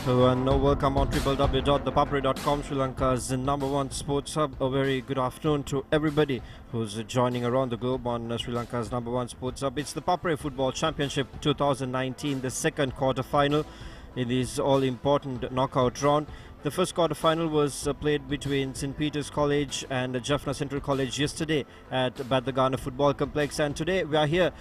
Hello and welcome on www.thepapare.com, Sri Lanka's #1 sports hub. A very good afternoon to everybody who's joining around the globe on Sri Lanka's #1 sports hub. It's the Papare Football Championship 2019, the second quarter-final in this all-important knockout round. The first quarter-final was played between St. Peter's College and Jaffna Central College yesterday at Badagana Football Complex, and today we are here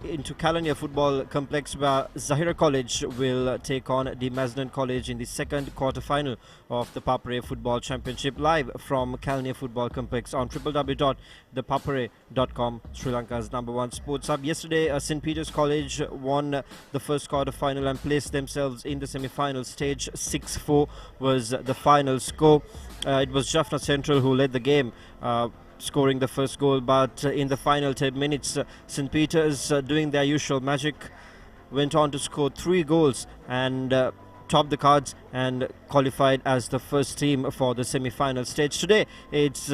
into Kelaniya Football Complex where Zahira College will take on the Mazenod College in the second quarter-final of the Papare Football Championship, live from Kelaniya Football Complex on www.thepapare.com, Sri Lanka's #1 sports hub. Yesterday, St. Peter's College won the first quarter-final and placed themselves in the semi-final stage. 6-4 was the final score. It was Jaffna Central who led the game, scoring the first goal, but in the final 10 minutes, St. Peter's, doing their usual magic, went on to score 3 goals and topped the cards and qualified as the first team for the semi-final stage. Today, it's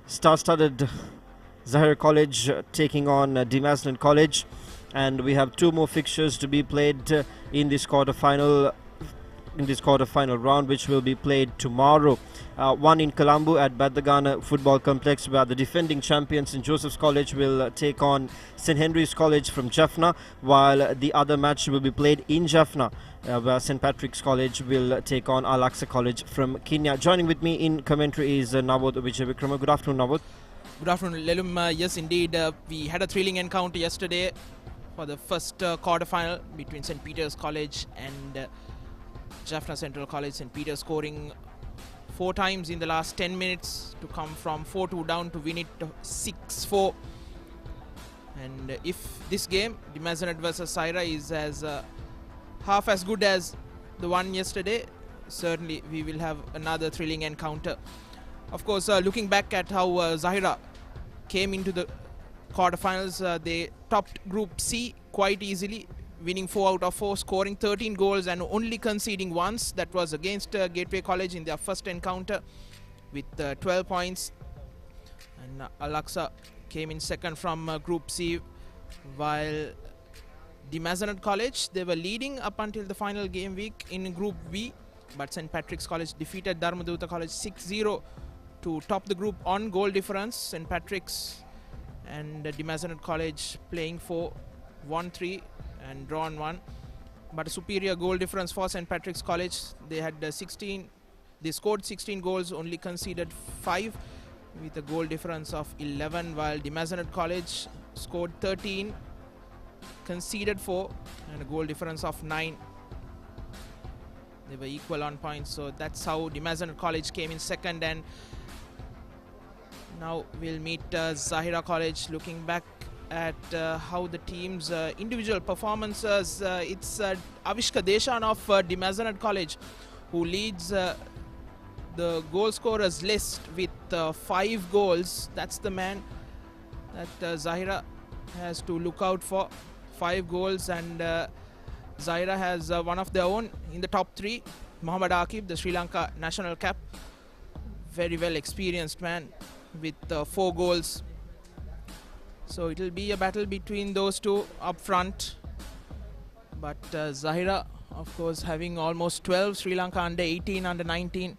star-studded Zahira College taking on Mazenod College, and we have 2 more fixtures to be played in this quarter-final round, which will be played tomorrow. One in Colombo at Badagana Football Complex, where the defending champions St. Joseph's College will take on St. Henry's College from Jaffna, while the other match will be played in Jaffna, where St. Patrick's College will take on Al-Aqsa College from Kenya. Joining with me in commentary is Navod Vijayavikrama. Good afternoon, Navod. Good afternoon, Lelum. Yes, indeed, we had a thrilling encounter yesterday for the first quarter-final between St. Peter's College and Jaffna Central College. St. Peter scoring 4 times in the last 10 minutes to come from 4-2 down to win it 6-4. And if this game, the Mazenod versus Zahira, is as half as good as the one yesterday, certainly we will have another thrilling encounter. Of course, looking back at how Zahira came into the quarterfinals, they topped Group C quite easily, winning 4 out of 4, scoring 13 goals and only conceding once. That was against Gateway College in their first encounter with 12 points. And Al-Aqsa came in second from Group C, while the Mazenod College, they were leading up until the final game week in Group B, but St. Patrick's College defeated Dharmadutta College 6-0 to top the group on goal difference. St. Patrick's and the Mazenod College playing for 1-3 and drawn 1, but a superior goal difference for St. Patrick's College. They had they scored 16 goals, only conceded 5 with a goal difference of 11, while the Mazenod College scored 13, conceded 4 and a goal difference of 9. They were equal on points, so that's how the Mazenod College came in second. And now we'll meet Zahira College. Looking back at how the team's individual performances, it's Avishka Deshan of the Mazenod College who leads the goal scorers list with 5 goals. That's the man that Zahira has to look out for. 5 goals, and Zahira has one of their own in the top 3, Muhammad Aqib, the Sri Lanka national cap. Very well experienced man with 4 goals. So it will be a battle between those two up front. But Zahira, of course, having almost 12 Sri Lanka under 18, under 19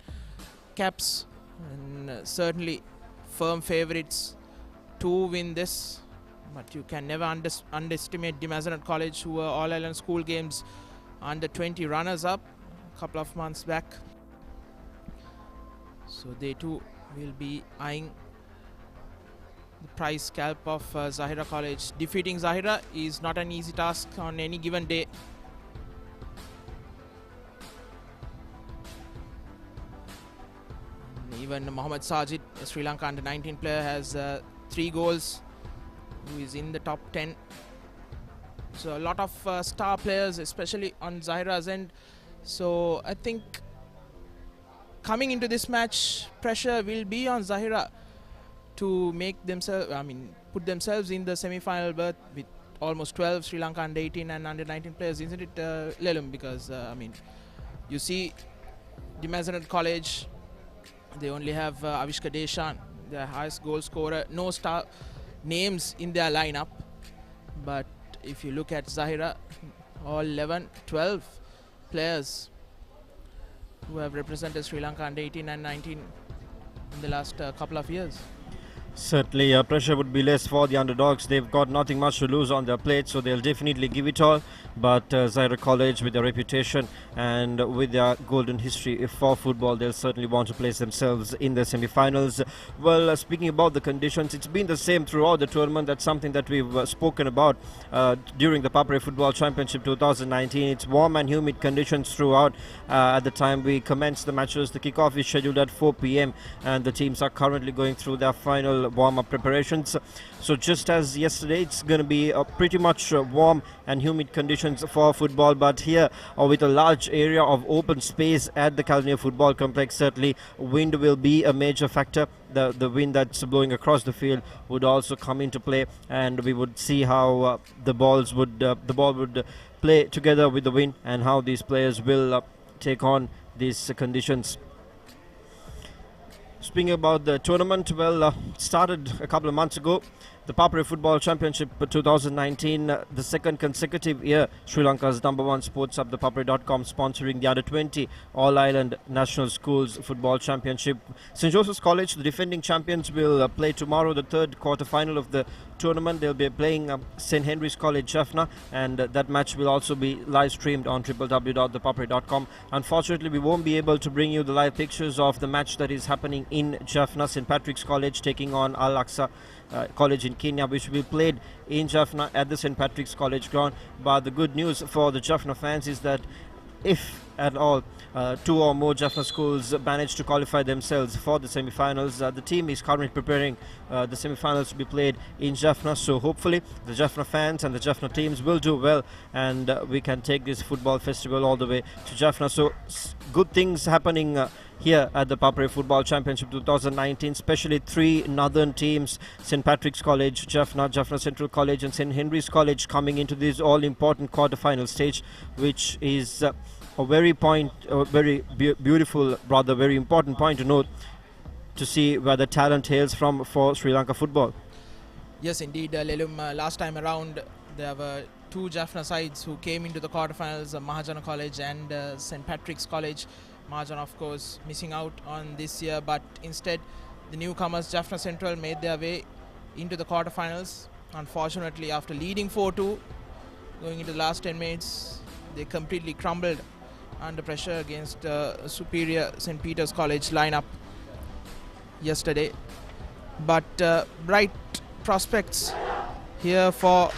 caps, and certainly firm favourites to win this. But you can never underestimate the Mazenod College, who were All Ireland School Games under 20 runners-up a couple of months back. So they too will be eyeing the prize scalp of Zahira College. Defeating Zahira is not an easy task on any given day. Even Mohammad Sajid, a Sri Lanka under 19 player, has 3 goals, who is in the top 10. So a lot of star players, especially on Zahira's end. So I think coming into this match, pressure will be on Zahira to make themselves, put themselves in the semi-final berth with almost 12 Sri Lanka under 18 and under 19 players, isn't it, Lelum? Because you see the Mazenod College, they only have Avishka Deshan, their highest goal scorer. No star names in their lineup, but if you look at Zahira, all 11, 12 players who have represented Sri Lanka under 18 and 19 in the last couple of years. Certainly, pressure would be less for the underdogs. They've got nothing much to lose on their plate, so they'll definitely give it all. But Zahira College, with their reputation and with their golden history for football, they'll certainly want to place themselves in the semi-finals. Well, speaking about the conditions, it's been the same throughout the tournament. That's something that we've spoken about during the ThePapare Football Championship 2019. It's warm and humid conditions throughout. At the time we commenced the matches, the kickoff is scheduled at 4 p.m. and the teams are currently going through their final warm-up preparations. So just as yesterday, it's going to be pretty much warm and humid conditions for football, but here with a large area of open space at the Kelaniya football complex, certainly wind will be a major factor. The wind that's blowing across the field would also come into play, and we would see how the ball would play together with the wind and how these players will take on these conditions. Speaking about the tournament, well, started a couple of months ago. The ThePapare Football Championship 2019, the second consecutive year, Sri Lanka's #1 sports hub, ThePapare.com, sponsoring the Under-20 All-Island National Schools Football Championship. St. Joseph's College, the defending champions, will play tomorrow, the third quarter-final of the tournament. They'll be playing St. Henry's College, Jaffna, and that match will also be live streamed on www.thepapare.com. Unfortunately, we won't be able to bring you the live pictures of the match that is happening in Jaffna. St. Patrick's College taking on Al-Aqsa College in Kenya, which will be played in Jaffna at the St. Patrick's College ground. But the good news for the Jaffna fans is that if at all two or more Jaffna schools manage to qualify themselves for the semi-finals, the team is currently preparing the semi-finals to be played in Jaffna. So hopefully the Jaffna fans and the Jaffna teams will do well, and we can take this football festival all the way to Jaffna. So good things happening here at the ThePapare Football Championship 2019, especially three northern teams, St. Patrick's College, Jaffna, Jaffna Central College and St. Henry's College, coming into this all-important quarter-final stage, which is a very important point to note, to see where the talent hails from for Sri Lanka football. Yes, indeed, Lelum. Last time around, there were two Jaffna sides who came into the quarterfinals, Mahajana College and St. Patrick's College. Mahajana, of course, missing out on this year, but instead the newcomers Jaffna Central made their way into the quarterfinals. Unfortunately, after leading 4-2 going into the last 10 minutes, they completely crumbled under pressure against superior St. Peter's College lineup yesterday. But bright prospects here for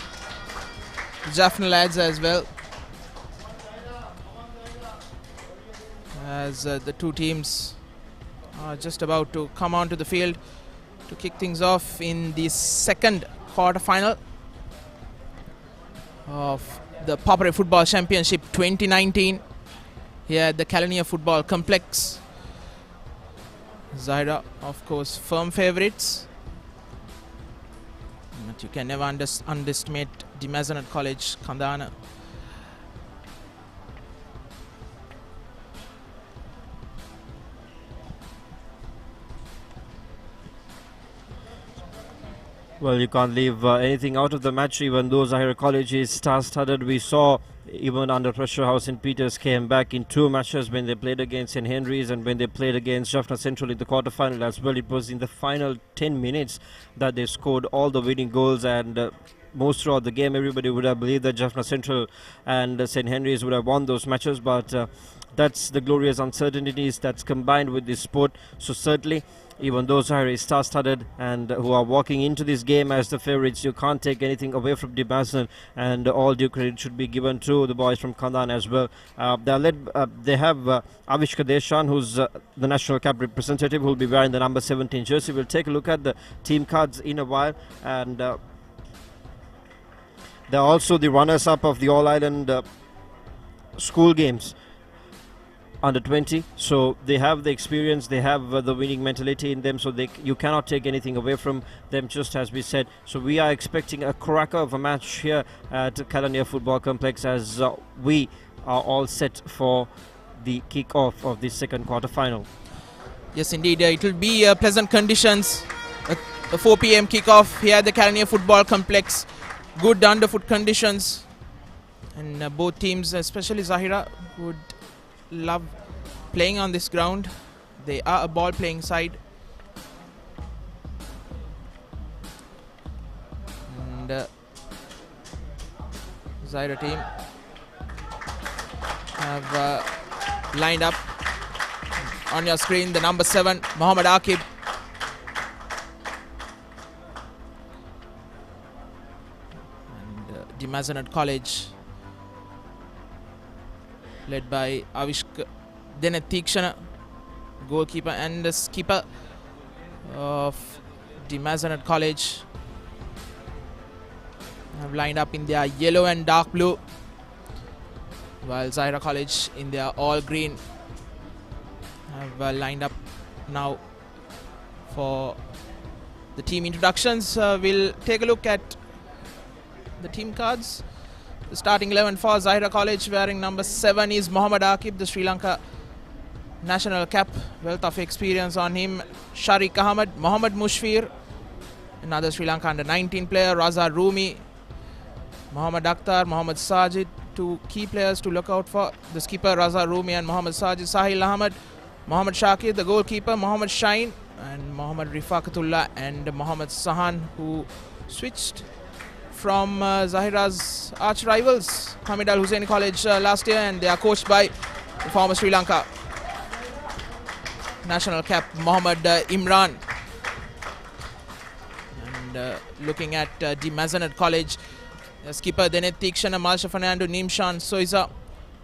the Jaffna lads as well, as the two teams are just about to come onto the field to kick things off in the second quarter-final of the ThePapare Football Championship 2019 here at the Kelaniya Football Complex. Zahira, of course, firm favourites, but you can never underestimate the Mazenod College, Kandana. Well, you can't leave anything out of the match, even though Zahira College is star-studded. We saw, even under pressure, how St. Peter's came back in two matches when they played against St. Henry's and when they played against Jaffna Central in the quarterfinal as well. It was in the final 10 minutes that they scored all the winning goals, and most throughout the game everybody would have believed that Jaffna Central and St. Henry's would have won those matches, but that's the glorious uncertainties that's combined with this sport. So certainly, even though Zahira is star-studded and who are walking into this game as the favourites, you can't take anything away from the Mazenod, and all due credit should be given to the boys from Kandan as well. They have Avishka Deshan, who's the national cap representative, who will be wearing the number 17 jersey. We'll take a look at the team cards in a while, and they're also the runners-up of the All-Island school games under 20, so they have the experience, they have the winning mentality in them, so you cannot take anything away from them, just as we said. So we are expecting a cracker of a match here at Kelaniya Football Complex, as we are all set for the kick-off of the second quarter-final. Yes, indeed, it will be pleasant conditions. A 4 p.m. kick-off here at the Kelaniya Football Complex. Good underfoot conditions, and both teams, especially Zahira, would love playing on this ground. They are a ball playing side. And Zahira team have lined up on your screen the number 7, Mohammad Akib. And Mazenod College, led by Avishka Denetikshana, goalkeeper and the skipper of Mazenod College, have lined up in their yellow and dark blue, while Zahira College in their all green have lined up now for the team introductions. We'll take a look at the team cards. The starting 11 for Zahira College, wearing number 7, is Mohammad Akib, the Sri Lanka national cap. Wealth of experience on him. Sharik Ahmed, Mohammad Mushfir, another Sri Lanka under 19 player. Raza Rumi, Mohammad Akhtar, Mohammad Sajid, two key players to look out for. The skipper Raza Rumi and Mohammad Sajid. Sahil Ahmed, Mohammad Shakir, the goalkeeper Mohammad Shine, and Mohammad Rifaqatullah and Mohammad Sahan, who switched from Zahira's arch rivals Hamid Al Hussein College last year, and they are coached by the former Sri Lanka national cap Mohammad Imran. And looking at Mazenod College, skipper Denet Tikshana, Malsha Fernando, Nimshan Soiza,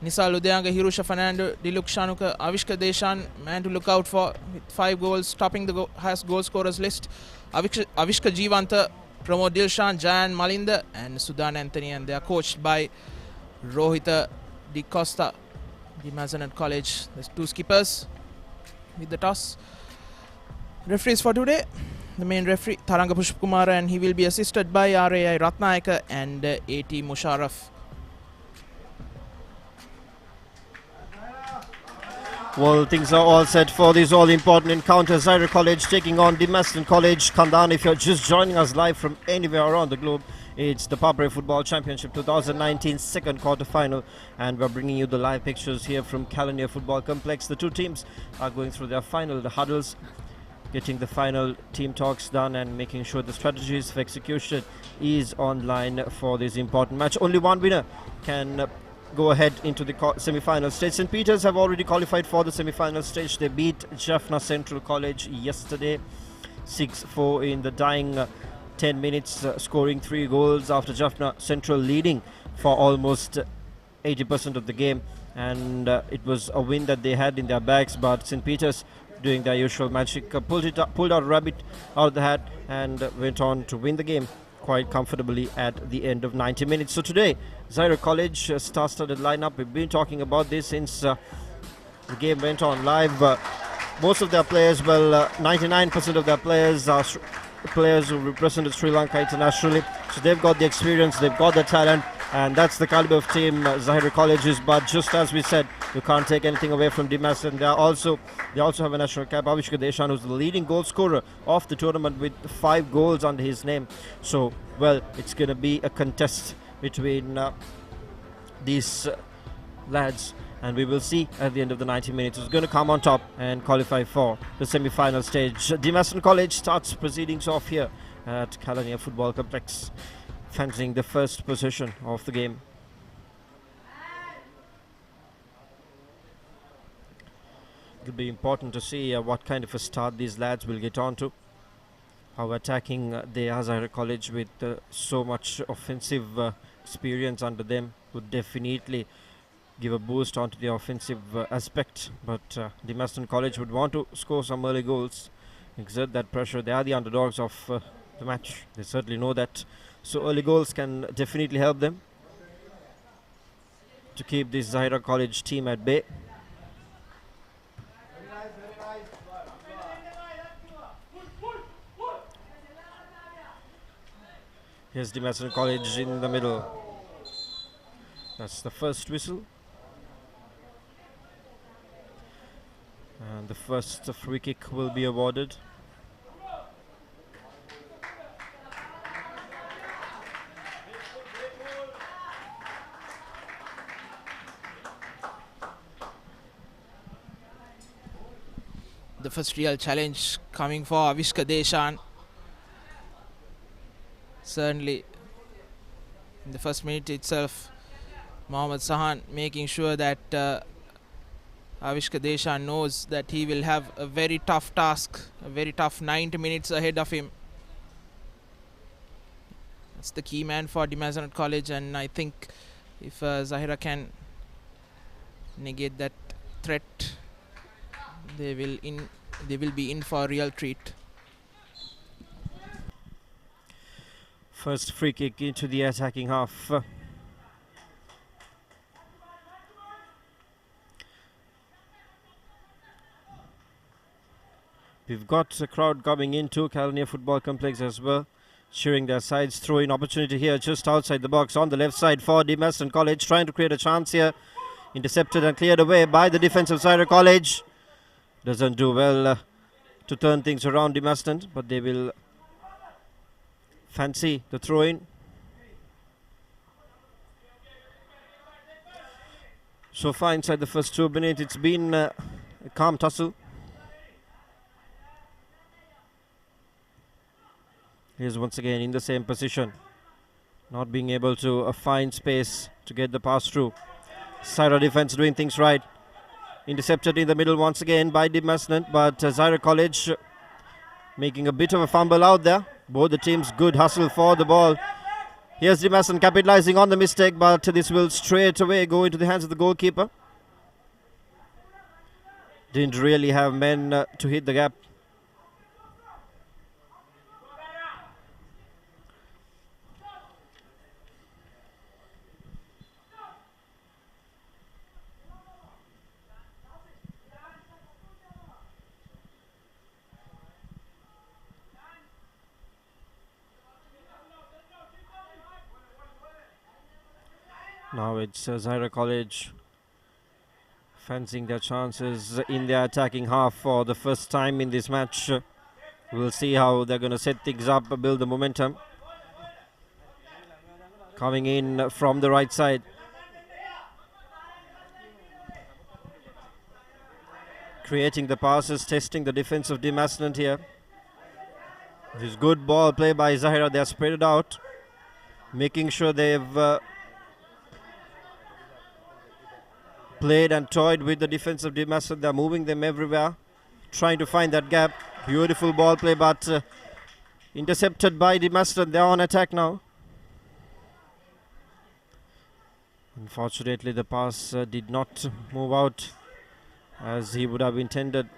Nisal Udayanga, Hirusha Fernando, Diluk Shanuka, Avishka Deshan, man to look out for with 5 goals, topping the highest goal scorers list. Avishka Jivanta, Pramod Dilshan, Jan Malinda and Sudan Anthony, and they are coached by Rohita Di Costa. Mazenod College, there's 2 skippers with the toss. Referees for today, the main referee Tharanga Pushpakumara, and he will be assisted by RAI Ratnayaka and AT Musharraf. Well, things are all set for these all-important encounters. Zahira College taking on Mazenod College. Kandan, if you're just joining us live from anywhere around the globe, it's the ThePapare Football Championship 2019 second quarter final, and we're bringing you the live pictures here from Kelaniya Football Complex. The two teams are going through their final huddles, getting the final team talks done and making sure the strategies for execution is online for this important match. Only one winner can go ahead into the semi-final stage. St. Peter's have already qualified for the semi-final stage. They beat Jaffna Central College yesterday 6-4 in the dying 10 minutes, scoring 3 goals after Jaffna Central leading for almost 80% of the game, and it was a win that they had in their bags, but St. Peter's, doing their usual magic, pulled out a rabbit out of the hat and went on to win the game quite comfortably at the end of 90 minutes. So today, Zahira College star-studded lineup. We've been talking about this since the game went on live. Most of their players, well, 99% of their players are players who represented Sri Lanka internationally. So they've got the experience, they've got the talent, and that's the caliber of team Zahira College is. But just as we said, you can't take anything away from Mazenod. And they also have a national cap, Avishka Deshan, who's the leading goal scorer of the tournament with 5 goals under his name. So, well, it's going to be a contest between these lads, and we will see at the end of the 90 minutes who's going to come on top and qualify for the semi-final stage. Mazenod College starts proceedings off here at Kelaniya Football Complex, fancying the first possession of the game. It'll be important to see what kind of a start these lads will get on to. How attacking they are. Zahira College with so much offensive experience under them would definitely give a boost onto the offensive aspect. But Mazenod College would want to score some early goals, exert that pressure. They are the underdogs of the match. They certainly know that. So early goals can definitely help them to keep this Zahira College team at bay. Here's Mazenod College in the middle. That's the first whistle. And the first free kick will be awarded. first real challenge coming for Avishka Deshan. Certainly, in the first minute itself, Mohammad Sahan making sure that Avishka Deshan knows that he will have a very tough task, a very tough 90 minutes ahead of him. That's the key man for the Mazenod College, and I think if Zahira can negate that threat, they will be in for a real treat. First free kick into the attacking half. We've got a crowd coming into Kelaniya Football Complex as well, cheering their sides. Throw-in opportunity here just outside the box on the left side for the Mazenod College, trying to create a chance here. Intercepted and cleared away by the defense of Zahira College. Doesn't do well to turn things around the Mazenod, but they will fancy the throw-in. So far inside the first 2 minutes, it's been a calm tussle. Here's once again in the same position, not being able to find space to get the pass through. Zahira defense doing things right. Intercepted in the middle once again by the Mazenod, but Zahira College making a bit of a fumble out there. Both the teams good hustle for the ball. Here's the Mazenod capitalizing on the mistake, but this will straight away go into the hands of the goalkeeper. Didn't really have men to hit the gap. Now it's Zahira College fancying their chances in their attacking half for the first time in this match. We'll see how they're going to set things up, build the momentum. Coming in from the right side. Creating the passes, testing the defense of the Mazenod here. This good ball play by Zahira. They're spread it out, making sure they've played and toyed with the defense of the Mazenod. They're moving them everywhere, trying to find that gap. Beautiful ball play, but intercepted by the Mazenod. They're on attack now. Unfortunately, the pass did not move out as he would have intended.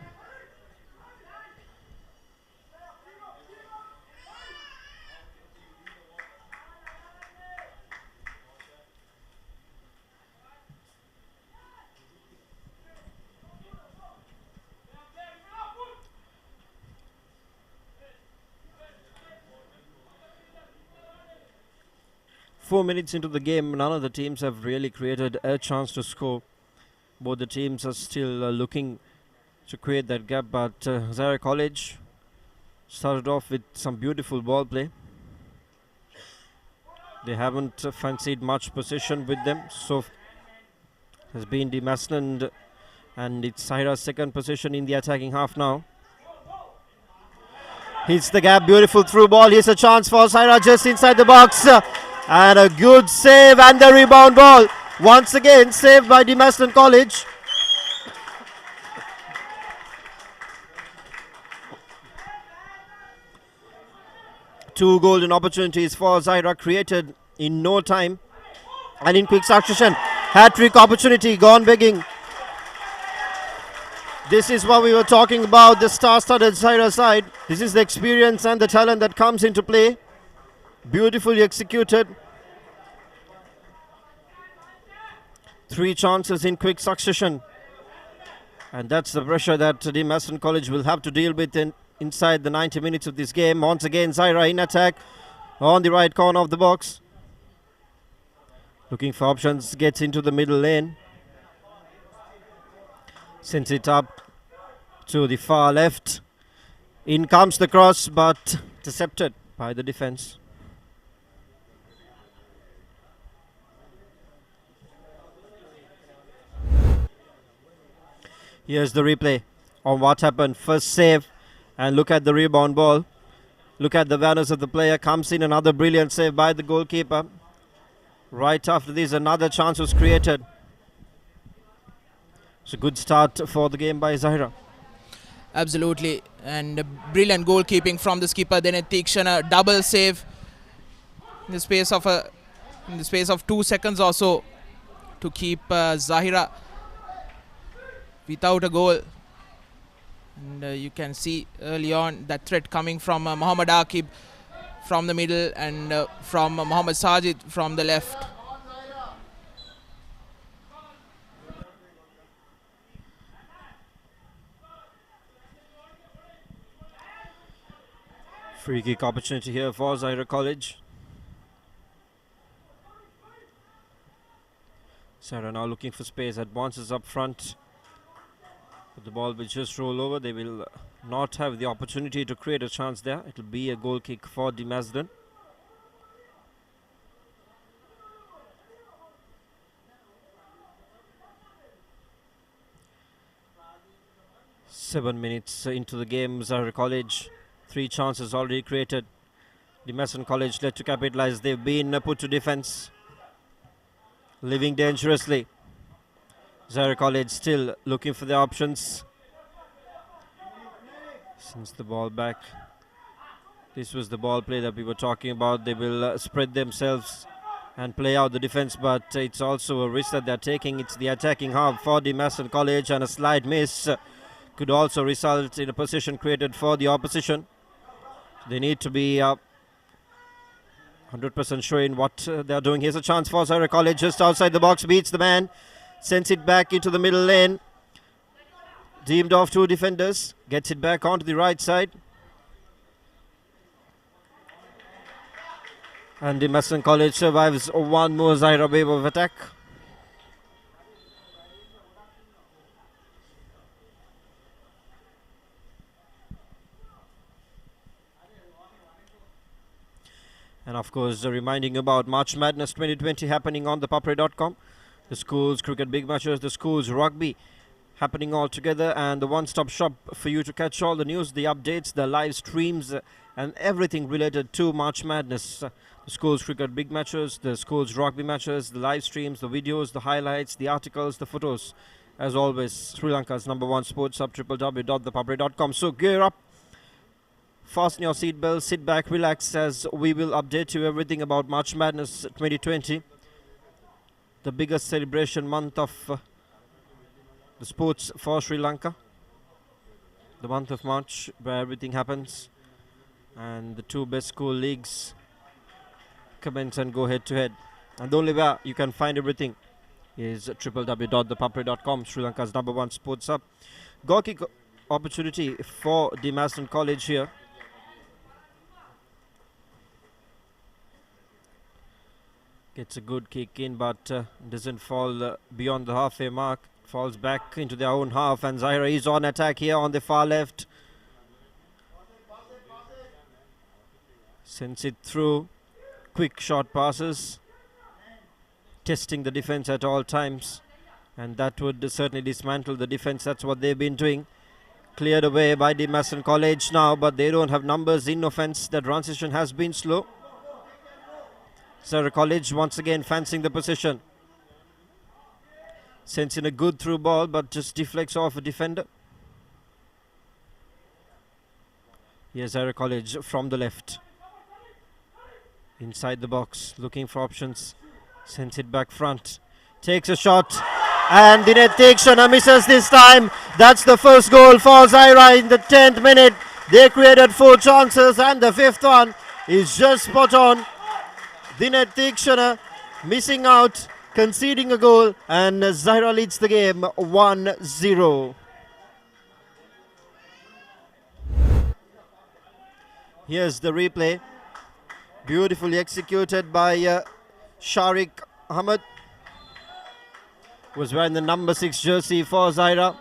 Four minutes into the game, none of the teams have really created a chance to score. Both the teams are still looking to create that gap, but Zahira College started off with some beautiful ball play. They haven't fancied much possession with them, so has been the Mazenod, and it's Zahira's second possession in the attacking half now. Hits the gap, beautiful through ball. Here's a chance for Zahira just inside the box. And a good save and the rebound ball. Once again saved by the Mazenod College. Two golden opportunities for Zahira created in no time. And in quick succession, hat-trick opportunity gone begging. This is what we were talking about, the star-studded Zahira side. This is the experience and the talent that comes into play. Beautifully executed. 3 chances in quick succession. And that's the pressure that the Mazenod College will have to deal with inside the 90 minutes of this game. Once again, Zahira in attack on the right corner of the box. Looking for options, gets into the middle lane. Sends it up to the far left. In comes the cross, but intercepted by the defense. Here's the replay on what happened. First save, and look at the rebound ball. Look at the awareness of the player. Comes in, another brilliant save by the goalkeeper. Right after this, another chance was created. It's a good start for the game by Zahira. Absolutely, and brilliant goalkeeping from the skipper. Then Tikshana double save in the space of 2 seconds or so to keep Zahira without a goal. And you can see early on that threat coming from Mohammad Akib from the middle and from Mohammad Sajid from the left. Free kick opportunity here for Zahira College. Sarah now looking for space, advances up front. But the ball will just roll over. They will not have the opportunity to create a chance there. It will be a goal kick for the Mazenod. Seven minutes into the game, Zahira College, 3 chances already created. The Mazenod College led to capitalize. They've been put to defense, living dangerously. Zahira College still looking for the options. Since the ball back, this was the ball play that we were talking about. They will spread themselves and play out the defense, but it's also a risk that they're taking. It's the attacking half for the Mazenod College, and a slight miss could also result in a position created for the opposition. They need to be 100% sure in what they're doing. Here's a chance for Zahira College, just outside the box, beats the man, sends it back into the middle lane. Deemed off 2 defenders, gets it back onto the right side. And the Mazenod College survives one more Zahira wave of attack. And of course, reminding about March Madness 2020 happening on ThePapare.com. The schools cricket big matches, the schools rugby happening all together, and the one-stop shop for you to catch all the news, the updates, the live streams, and everything related to March Madness. The schools cricket big matches, the schools rugby matches, the live streams, the videos, the highlights, the articles, the photos. As always, Sri Lanka's #1 sports hub, www.thepapare.com. So gear up, fasten your seatbelts, sit back, relax, as we will update you everything about March Madness 2020. The biggest celebration month of the sports for Sri Lanka. The month of March, where everything happens. And the 2 best school leagues commence and go head to head. And the only way you can find everything is www.thepapare.com, Sri Lanka's #1 sports hub. Goal kick opportunity for the Mazenod College here. Gets a good kick in, but doesn't fall beyond the halfway mark. Falls back into their own half, and Zahira is on attack here on the far left. Sends it through. Quick short passes. Testing the defense at all times. And that would certainly dismantle the defense. That's what they've been doing. Cleared away by the Mazenod College now, but they don't have numbers in offense. The transition has been slow. Zahira College once again fancying the position. Sends in a good through ball, but just deflects off a defender. Here's Zahira College from the left. Inside the box, looking for options. Sends it back front. Takes a shot. And Dinesh Tikshana misses this time. That's the first goal for Zahira in the 10th minute. They created 4 chances, and the 5th one is just spot on. Dinesh Tikshana missing out, conceding a goal, and Zahira leads the game 1-0. Here's the replay. Beautifully executed by Sharik Ahmed. Was wearing the number 6 jersey for Zahira.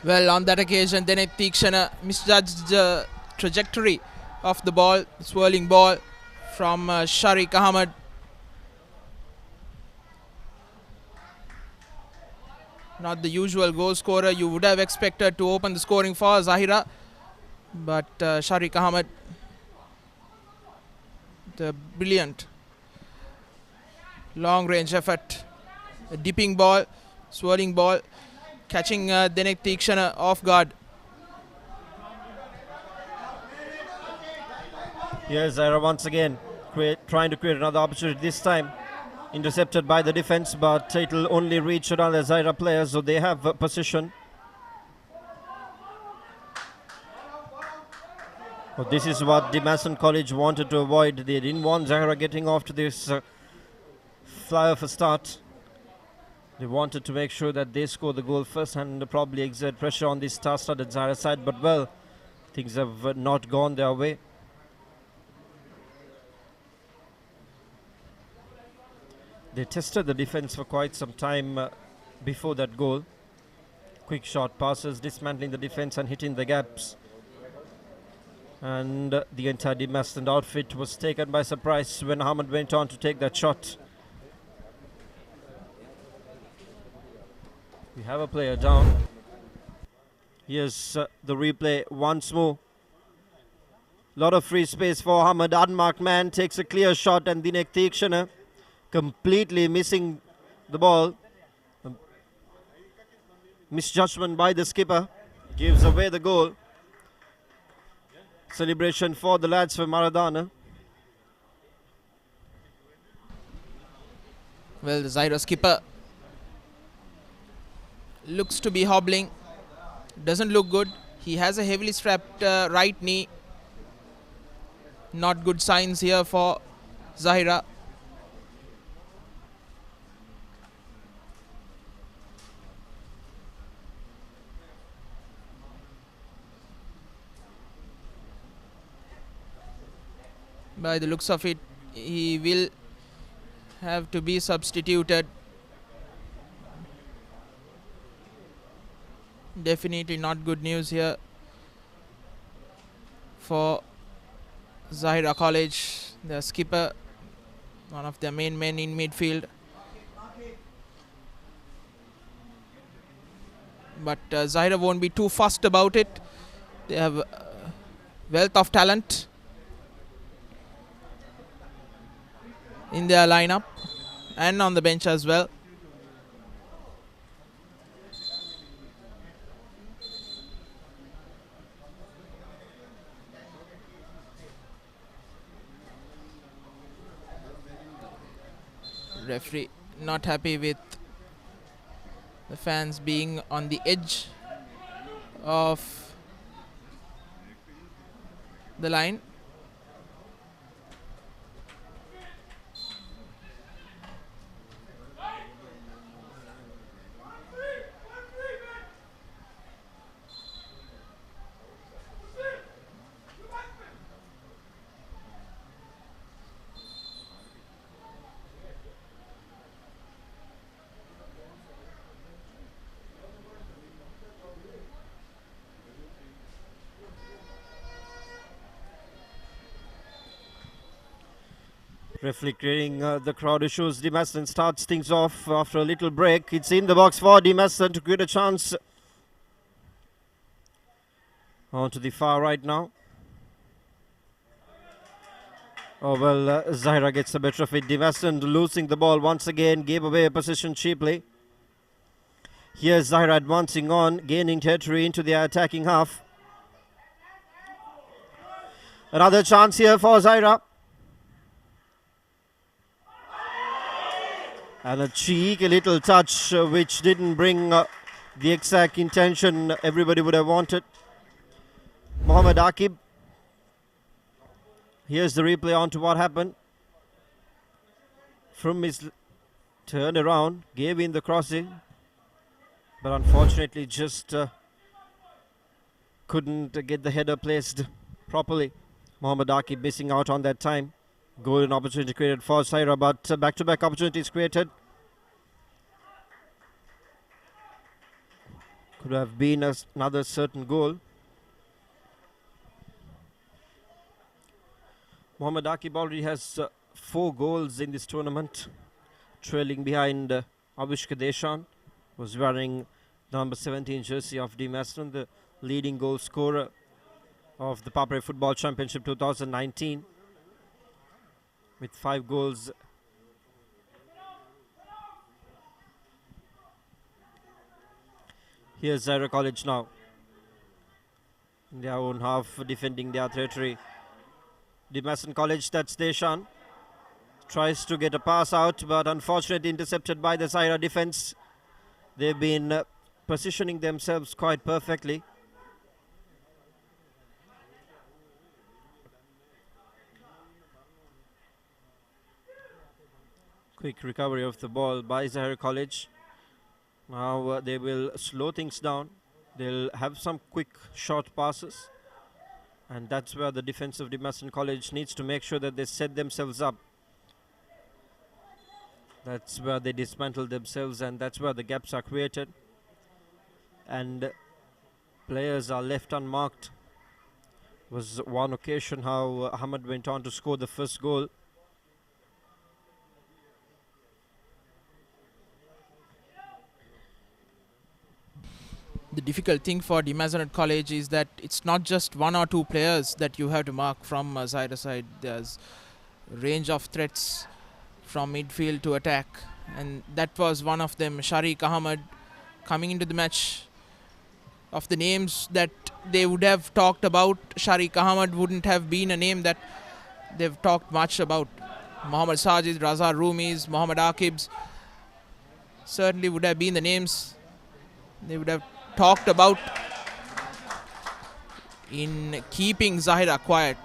Well, on that occasion, Dinesh Tikshana misjudged the trajectory of the ball, swirling ball from Sharik Ahmed. Not the usual goal scorer you would have expected to open the scoring for Zahira. But Sharik Ahmed, the brilliant long range effort, a dipping ball, swirling ball, catching Denek Tikshana off guard. Here's Zahira once again trying to create another opportunity, this time intercepted by the defense, but it will only reach another Zahira player, so they have position. Well, this is what the Mason College wanted to avoid. They didn't want Zahira getting off to this flyer for start. They wanted to make sure that they score the goal first and probably exert pressure on the star-studded Zahira side, but well, things have not gone their way. They tested the defense for quite some time before that goal. Quick shot passes, dismantling the defense and hitting the gaps. And the entire Demasland outfit was taken by surprise when Ahmed went on to take that shot. We have a player down. Here's the replay once more. Lot of free space for Ahmed. Unmarked man takes a clear shot and Denek Tikshana completely missing the ball. Misjudgment by the skipper gives away the goal. Celebration for the lads from Maradona. Well, the Zahira skipper looks to be hobbling. Doesn't look good. He has a heavily strapped right knee. Not good signs here for Zahira. By the looks of it, he will have to be substituted. Definitely not good news here for Zahira College. The skipper, one of their main men in midfield. But Zahira won't be too fussed about it. They have wealth of talent in their lineup and on the bench as well. Referee not happy with the fans being on the edge of the line. Referee clearing the crowd issues. Demasland starts things off after a little break. It's in the box for Demasland to create a chance. On to the far right now. Oh well, Zahira gets the better of it. Demasland losing the ball once again. Gave away a position cheaply. Here's Zahira advancing on, gaining territory into the attacking half. Another chance here for Zahira. And a cheeky little touch which didn't bring the exact intention everybody would have wanted. Mohammed Akib. Here's the replay on to what happened. From his turn around, gave in the crossing, but unfortunately just couldn't get the header placed properly. Mohammed Akib missing out on that time. Golden opportunity created for Zahira, but back-to-back opportunities created. Could have been another certain goal. Mohammed Akib already has 4 goals in this tournament, trailing behind Avishka Deshan, was wearing the number 17 jersey of D. Mazenod, the leading goal scorer of the ThePapare Football Championship 2019 with 5 goals. Here's Zahira College now in their own half, defending their territory. The Mazenod College, that's Deshan, tries to get a pass out, but unfortunately intercepted by the Zahira defense. They've been positioning themselves quite perfectly. Quick recovery of the ball by Zahira College. Now they will slow things down. They'll have some quick short passes, and that's where the defense of the Mazenod College needs to make sure that they set themselves up. That's where they dismantle themselves, and that's where the gaps are created and players are left unmarked. Was one occasion how Ahmed went on to score the first goal. The difficult thing for the Mazenod College is that it's not just 1 or 2 players that you have to mark from Zahira side. There's a range of threats from midfield to attack, and that was one of them. Sharik Ahmed coming into the match. Of the names that they would have talked about, Sharik Ahmed wouldn't have been a name that they've talked much about. Mohammad Sajid, Raza Rumis, Mohammad Akibs certainly would have been the names they would have talked about in keeping Zahira quiet.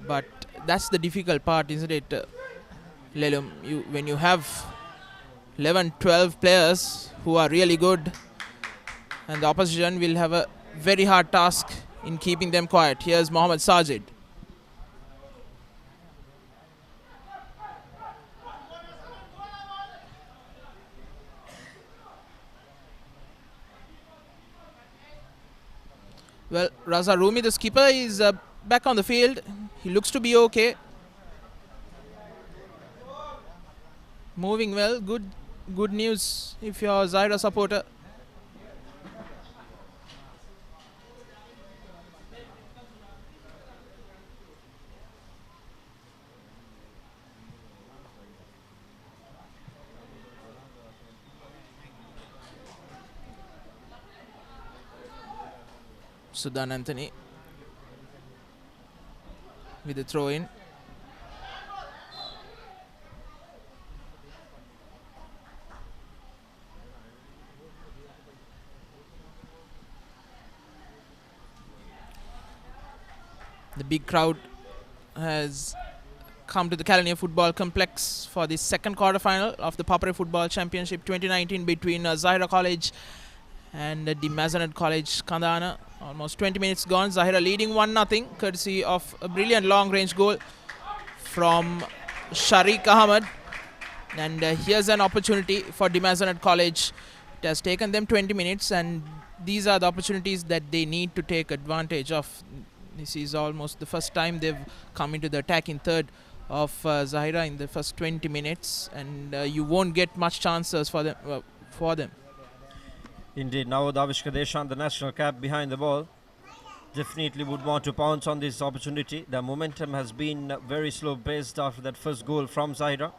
But that's the difficult part, isn't it, Lelum? When you have 11, 12 players who are really good, and the opposition will have a very hard task in keeping them quiet. Here's Mohammad Sajid. Well, Raza Rumi, the skipper, is back on the field. He looks to be okay. Moving well. Good news if you're a Zahira supporter. Sudan Anthony with the throw in. The big crowd has come to the Kelaniya Football Complex for the second quarter-final of the ThePapare Football Championship 2019 between Zahira College and the Mazenod College Kandana. Almost 20 minutes gone. Zahira leading 1-0 courtesy of a brilliant long-range goal from Sharik Ahmed. And here's an opportunity for the Mazenod College. It has taken them 20 minutes, and these are the opportunities that they need to take advantage of. This is almost the first time they've come into the attacking third of Zahira in the first 20 minutes, and you won't get much chances for them. Indeed, now Davishka Deshan, the national cap behind the ball, definitely would want to pounce on this opportunity. The momentum has been very slow paced after that first goal from Zahira.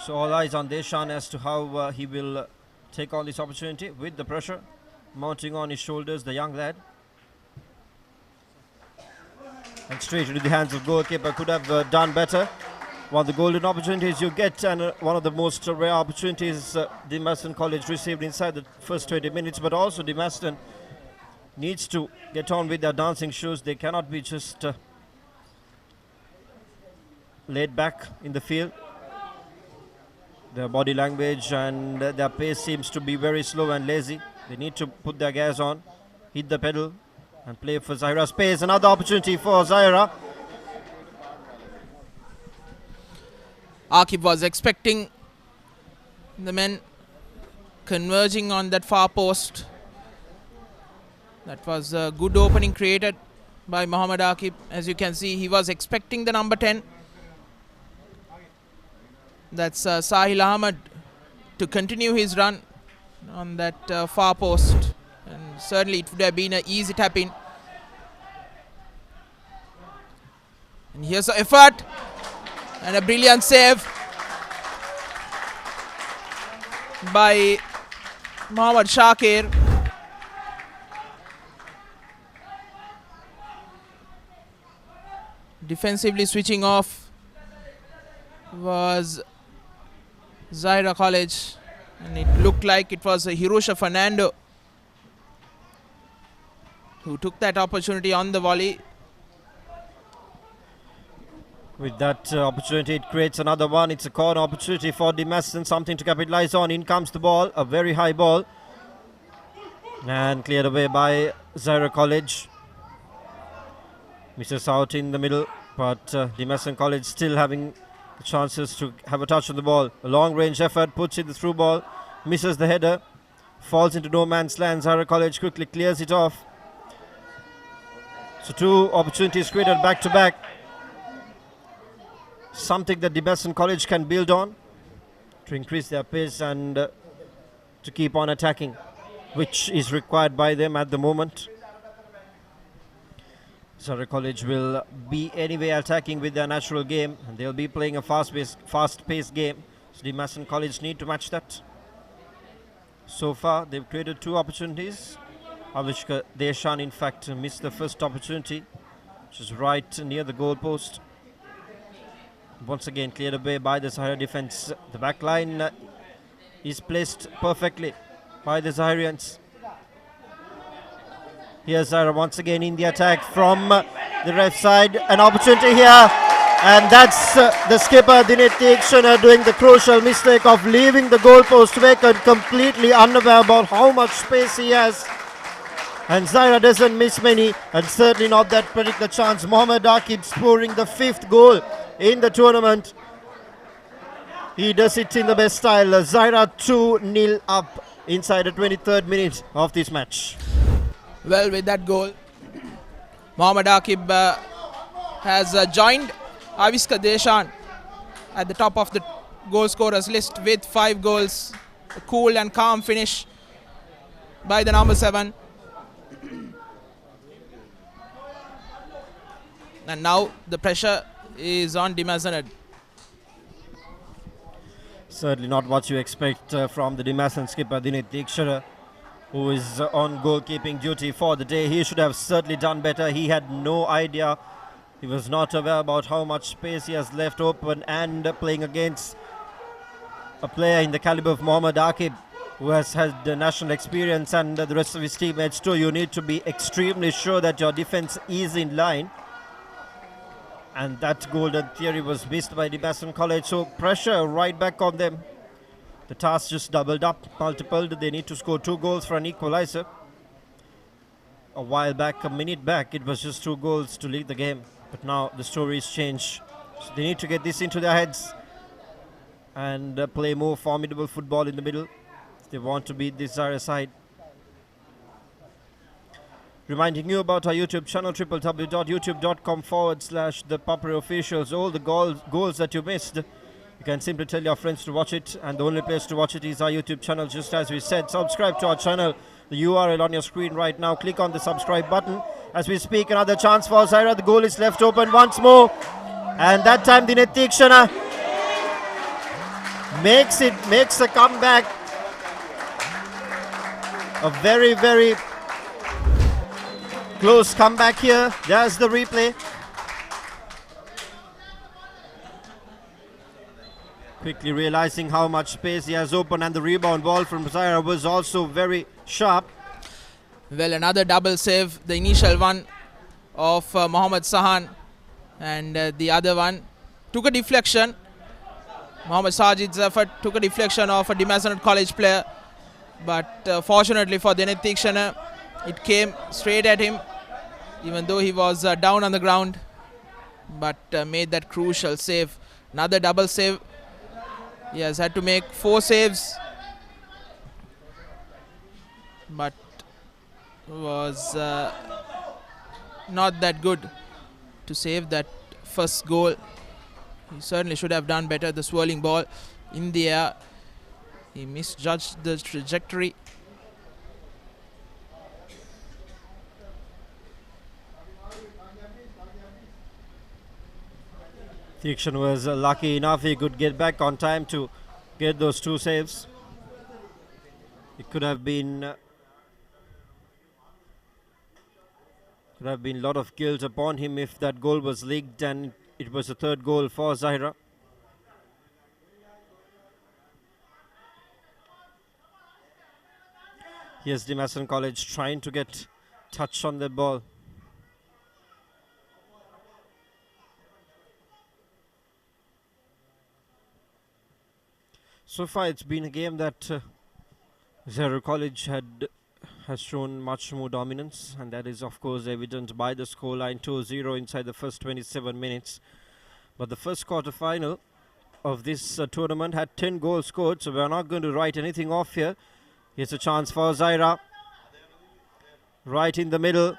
So all eyes on Deshan as to how he will take on this opportunity with the pressure mounting on his shoulders, the young lad. And straight into the hands of goalkeeper, could have done better. One of the golden opportunities you get, and one of the most rare opportunities the Mazenod College received inside the first 20 minutes. But also the Mazenod needs to get on with their dancing shoes. They cannot be just laid back in the field. Their body language and their pace seems to be very slow and lazy. They need to put their gas on, hit the pedal, and play for Zahira's pace. Another opportunity for Zahira. Akib was expecting the men converging on that far post. That was a good opening created by Mohammad Akib. As you can see, he was expecting the number 10. That's Sahil Ahmed to continue his run on that far post, and certainly it would have been an easy tap in. And here's the effort and a brilliant save by Mohammad Shakir. Defensively switching off was Zahira College, and it looked like it was Hirosha Fernando who took that opportunity on the volley. With that opportunity, it creates another one. It's a corner opportunity for the Mason, something to capitalize on. In comes the ball, a very high ball, and cleared away by Zahira College. Misses out in the middle, but the Mason College still having the chances to have a touch on the ball. A long range effort, puts in the through ball, misses the header, falls into no man's land. Zahira College quickly clears it off. So two opportunities created back to back. Something that the Mason College can build on to increase their pace and to keep on attacking, which is required by them at the moment. Zahira College will be anyway attacking with their natural game, and they'll be playing a fast-paced game. So the Mason College need to match that. So far, they've created two opportunities. Avishka Deshan, in fact, missed the first opportunity, which is right near the goal post. Once again, cleared away by the Zahira defense. The back line is placed perfectly by the Zahirians. Here's Zahira once again in the attack from the left side. An opportunity here, and that's the skipper Dinesh Tikshana doing the crucial mistake of leaving the goalpost vacant, completely unaware about how much space he has. And Zahira doesn't miss many, and certainly not that particular chance. Mohammad Aqib scoring the 5th goal in the tournament. He does it in the best style. Zahira 2-0 up inside the 23rd minute of this match. Well, with that goal, Mohammad Aqib has joined Avishka Deshan at the top of the goal scorers list with 5 goals. A cool and calm finish by the number 7. And now the pressure is on Mazenod. Certainly not what you expect from the Mazen skipper Dinesh Tikshana, who is on goalkeeping duty for the day. He should have certainly done better. He had no idea. He was not aware about how much space he has left open, and playing against a player in the caliber of Mohammad Aqib, who has had the national experience, and the rest of his teammates too. You need to be extremely sure that your defense is in line. And that golden theory was missed by the Mason College. So pressure right back on them. The task just doubled up, multiplied. They need to score 2 goals for an equalizer. A while back, a minute back, it was just 2 goals to lead the game. But now the stories change. So they need to get this into their heads and play more formidable football in the middle if they want to beat this Zahira side. Reminding you about our YouTube channel, www.youtube.com/ThePapare officials. All the goals that you missed, you can simply tell your friends to watch it, and the only place to watch it is our YouTube channel, just as we said. Subscribe to our channel, the URL on your screen right now. Click on the subscribe button. As we speak, another chance for Zahira. The goal is left open once more, and that time Dinesh Tikshana makes a comeback. A very, very close comeback here. There's the replay. Quickly realizing how much space he has open, and the rebound ball from Zahira was also very sharp. Well, another double save. The initial one of Mohammad Sahan, and the other one took a deflection. Mohammad Sajid's effort took a deflection of a Mazenod College player, but fortunately for Dinesh Tikshana, it came straight at him, even though he was down on the ground, but made that crucial save. Another double save. He has had to make 4 saves, but was not that good to save that first goal. He certainly should have done better. The swirling ball in the air He misjudged the trajectory. Thikshan was lucky enough he could get back on time to get those 2 saves. It could have been a lot of guilt upon him if that goal was leaked, and it was the 3rd goal for Zahira. Here's the Mason College trying to get touch on the ball. So far it's been a game that Zahira College has shown much more dominance, and that is of course evident by the scoreline 2-0 inside the first 27 minutes. But the first quarter final of this tournament had 10 goals scored, so we're not going to write anything off here. Here's a chance for Zahira. Right in the middle.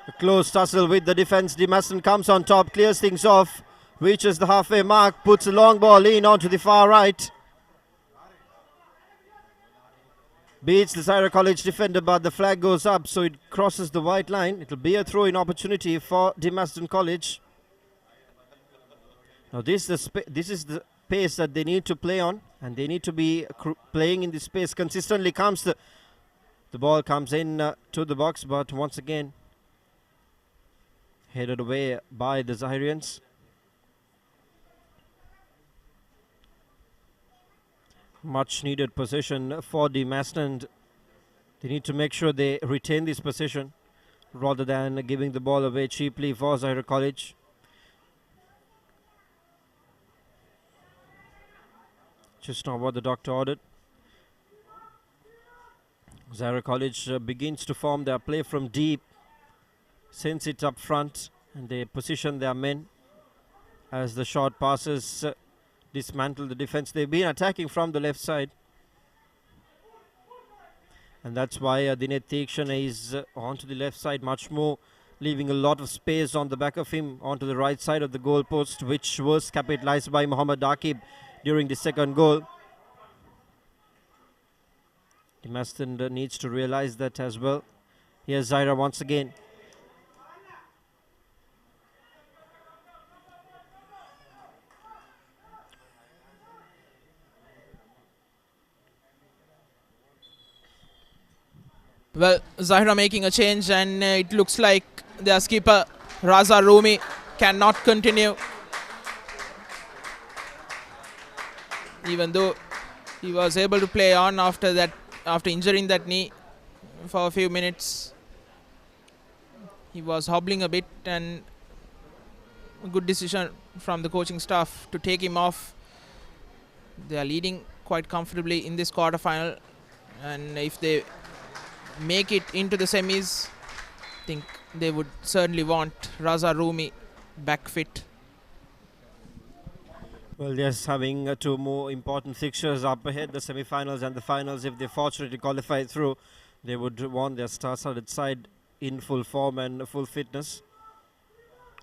A close tussle with the defence. Dimasson comes on top, clears things off, reaches the halfway mark, puts a long ball in onto the far right. Beats the Zahira College defender, but the flag goes up, so it crosses the white line. It'll be a throw-in opportunity for Dimasson College. Now this is the pace that they need to play on, and they need to be playing in this space consistently. The ball comes in to the box, but once again headed away by the Zahirians. Much needed possession for Dimasson, and they need to make sure they retain this possession rather than giving the ball away cheaply for Zahira College. Just not what the doctor ordered. Zahira College begins to form their play from deep, sends it up front, and they position their men as the short passes dismantle the defense. They've been attacking from the left side, and that's why Dinesh Thikshan is onto the left side much more, leaving a lot of space on the back of him onto the right side of the goal post, which was capitalized by Mohammad Aqib during the second goal. Dimasson needs to realize that as well. Here's Zahira once again. Well, Zahira making a change, and it looks like their skipper Raza Rumi cannot continue. Even though he was able to play on after injuring that knee for a few minutes, he was hobbling a bit, and a good decision from the coaching staff to take him off. They are leading quite comfortably in this quarterfinal, and if they make it into the semis, I think they would certainly want Raza Rumi back fit. Well, yes, having 2 more important fixtures up ahead, the semi-finals and the finals. If they're fortunate to qualify through, they would want their star-studded side in full form and full fitness.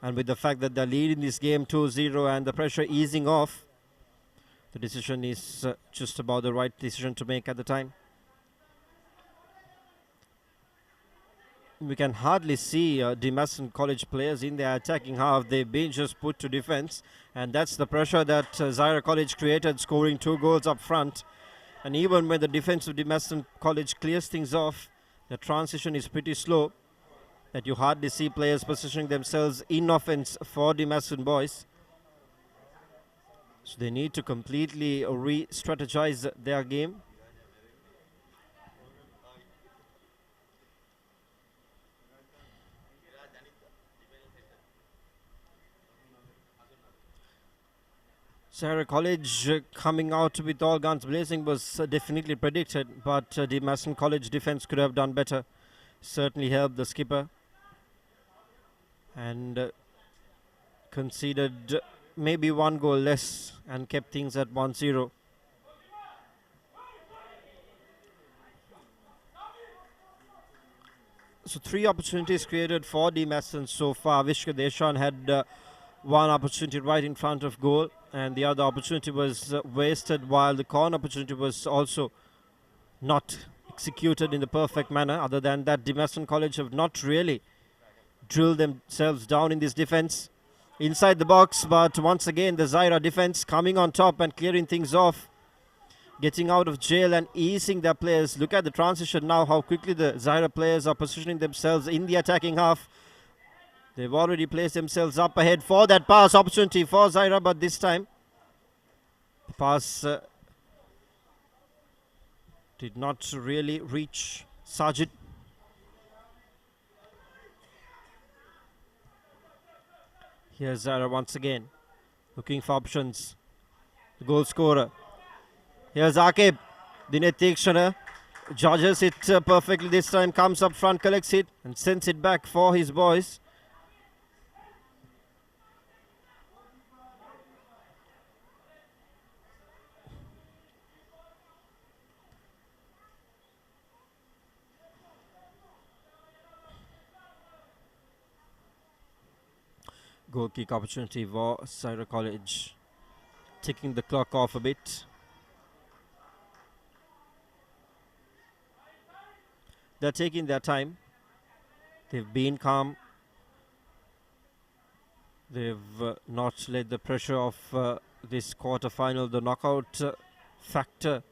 And with the fact that they're leading this game 2-0 and the pressure easing off, the decision is just about the right decision to make at the time. We can hardly see Dimasson College players in their attacking half. They've been just put to defense, and that's the pressure that Zahira College created, scoring 2 goals up front. And even when the defense of Dimasson College clears things off, the transition is pretty slow, that you hardly see players positioning themselves in offense for Dimasson boys. So they need to completely re-strategize their game. Zahira College coming out with all guns blazing was definitely predicted, but Dimasson College defense could have done better. Certainly helped the skipper, and conceded maybe 1 goal less and kept things at 1-0. So 3 opportunities created for Dimasson so far. Vishka Deshan had 1 opportunity right in front of goal. and the other opportunity was wasted, while the corner opportunity was also not executed in the perfect manner. Other than that, Demaston College have not really drilled themselves down in this defense inside the box, but once again the Zahira defense coming on top and clearing things off, getting out of jail and easing their players. Look at the transition now, how quickly the Zahira players are positioning themselves in the attacking half. They've already placed themselves up ahead for that pass opportunity for Zahira, but this time the pass did not really reach Sajid. Here's Zahira once again, looking for options. The goal scorer. Here's Akib. Dinet Tekshana judges it perfectly this time, comes up front, collects it and sends it back for his boys. Goal kick opportunity for Zahira College, ticking the clock off a bit. They're taking their time. They've been calm. They've not let the pressure of this quarter-final, the knockout factor,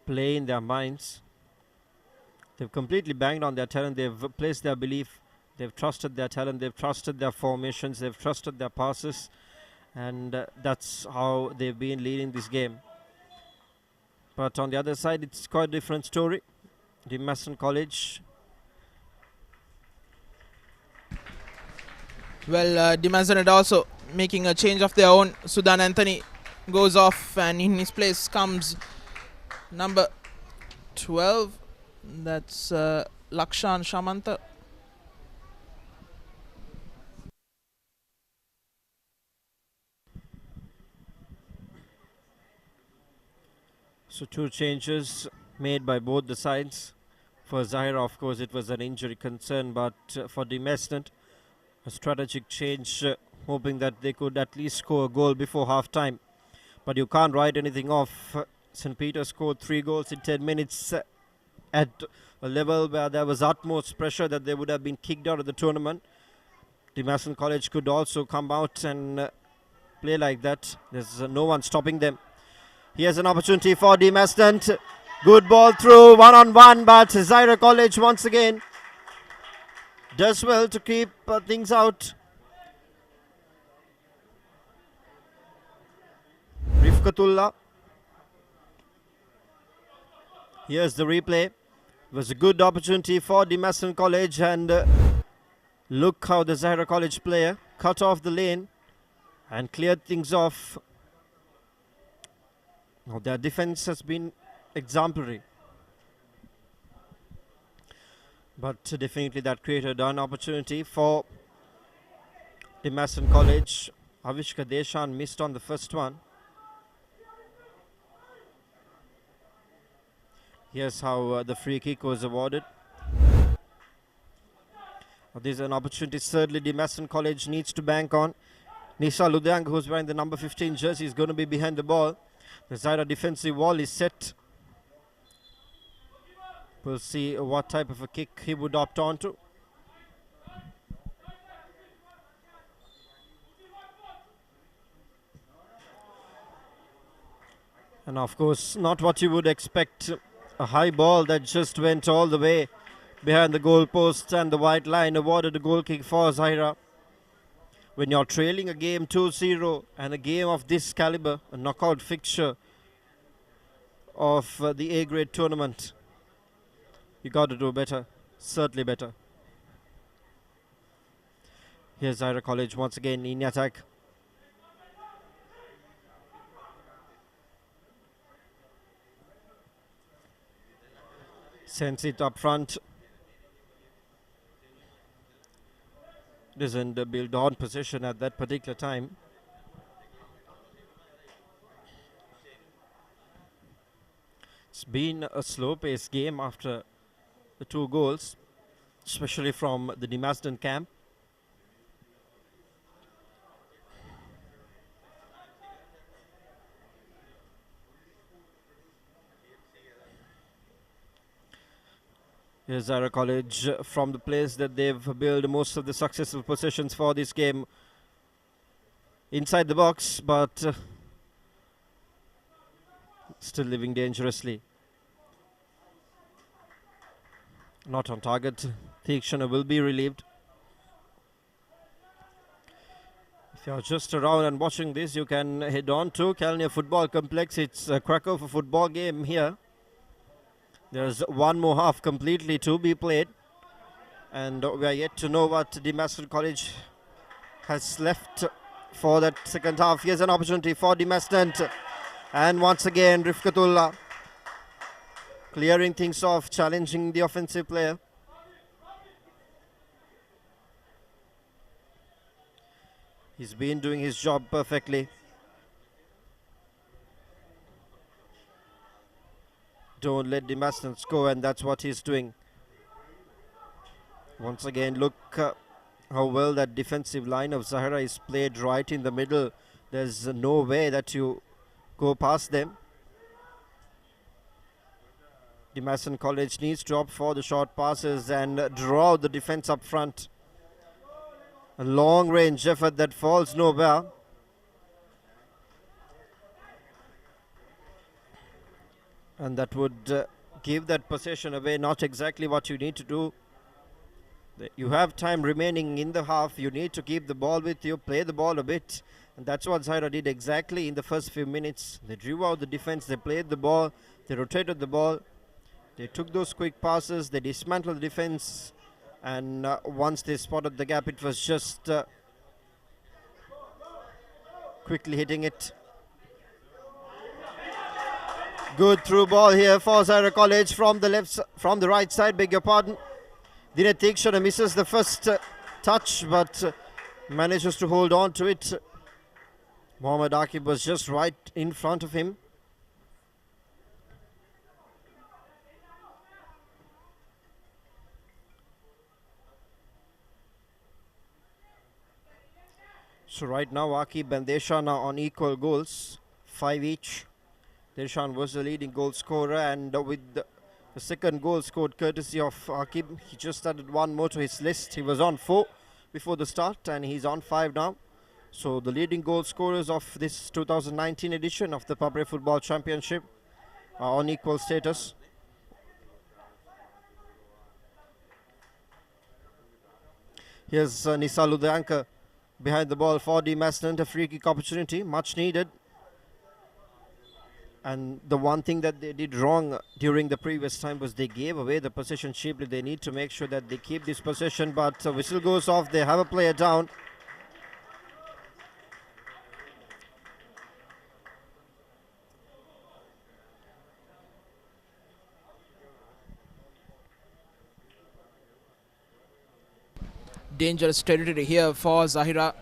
play in their minds. They've completely banged on their talent. They've placed their belief. They've trusted their talent. They've trusted their formations. They've trusted their passes. And that's how they've been leading this game. But on the other side, it's quite a different story. Demaston College. Well, Mazenod also making a change of their own. Sudan Anthony goes off, and in his place comes number 12. That's Lakshan Shamanta. So 2 changes made by both the sides. For Zahira, of course, it was an injury concern, but for Demaston, a strategic change, hoping that they could at least score a goal before half-time. But you can't write anything off. St. Peter scored 3 goals in 10 minutes at a level where there was utmost pressure that they would have been kicked out of the tournament. Demaston College could also come out and play like that. There's no one stopping them. Here's an opportunity for Demaston. Good ball through, one-on-one, but Zahira College once again does well to keep things out. Rifkatullah. Here's the replay. It was a good opportunity for Demaston College, and look how the Zahira College player cut off the lane and cleared things off. Now their defense has been exemplary, but definitely that created an opportunity for Demaston College. Avishka Deshan missed on the first one. Here's how the free kick was awarded. There's an opportunity certainly Demaston College needs to bank on. Nisha Ludang, who's wearing the number 15 jersey, is going to be behind the ball. The Zahira defensive wall is set. We'll see what type of a kick he would opt onto. And of course, not what you would expect. A high ball that just went all the way behind the goal post and the white line, awarded a goal kick for Zahira. When you're trailing a game 2-0 and a game of this caliber, a knockout fixture of the A-grade tournament, you got to do better, certainly better. Here's Zahira College once again in attack. Sends it up front. Doesn't build on possession at that particular time. It's been a slow-paced game after the 2 goals, especially from the Demaston camp. Here's Zahira College from the place that they've built most of the successful possessions for this game. Inside the box, but still living dangerously. Not on target. Theekshana will be relieved. If you're just around and watching this, you can head on to Kelaniya Football Complex. It's a cracker of a football game here. There's one more half completely to be played. And we are yet to know what Mazenod College has left for that second half. Here's an opportunity for Mazenod. And once again, Rifkatullah clearing things off, challenging the offensive player. He's been doing his job perfectly. Don't let Mazenod score, and that's what he's doing. Once again, look how well that defensive line of Zahira is played right in the middle. There's no way that you go past them. Mazenod College needs to opt for the short passes and draw the defense up front. A long range effort that falls nowhere. And that would give that possession away, not exactly what you need to do. You have time remaining in the half. You need to keep the ball with you, play the ball a bit. And that's what Zahira did exactly in the first few minutes. They drew out the defense, they played the ball, they rotated the ball. They took those quick passes, they dismantled the defense, and once they spotted the gap, it was just quickly hitting it. Good through ball here for Zahira College from the right side, beg your pardon. Theekshana misses the first touch, but manages to hold on to it. Mohammad Aqib was just right in front of him. So right now Aqib and Deshan are on equal goals, 5 each. Deshan was the leading goal scorer, and with the second goal scored courtesy of Aqib, he just added one more to his list. He was on 4 before the start and he's on 5 now. So the leading goal scorers of this 2019 edition of the ThePapare Football Championship are on equal status. Here's Nisa Ludyanka behind the ball for Mazenod, a free kick opportunity, much needed. And the one thing that they did wrong during the previous time was they gave away the possession cheaply. They need to make sure that they keep this possession, but whistle goes off. They have a player down. Dangerous territory here for Zahira,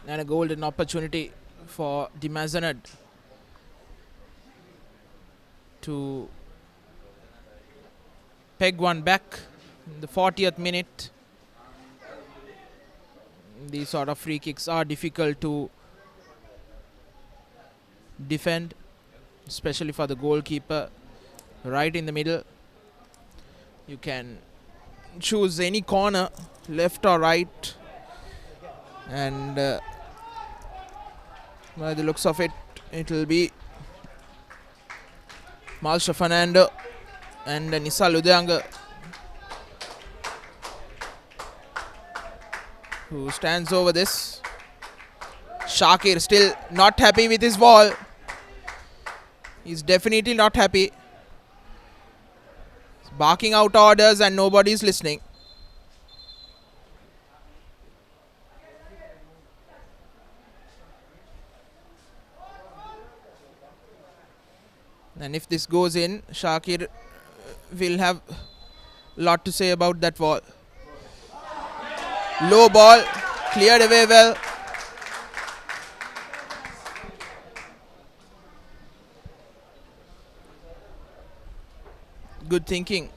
and a golden opportunity for Mazenod to peg one back in the 40th minute. These sort of free kicks are difficult to defend, especially for the goalkeeper. Right in the middle, you can choose any corner, left or right, and by the looks of it, it will be Malsha Fernando and Nisa Ludyanka who stands over this. Shakir still not happy with his ball. He's definitely not happy. He's barking out orders and nobody's listening. And if this goes in, Shakir will have a lot to say about that ball. Low ball, cleared away well. Good thinking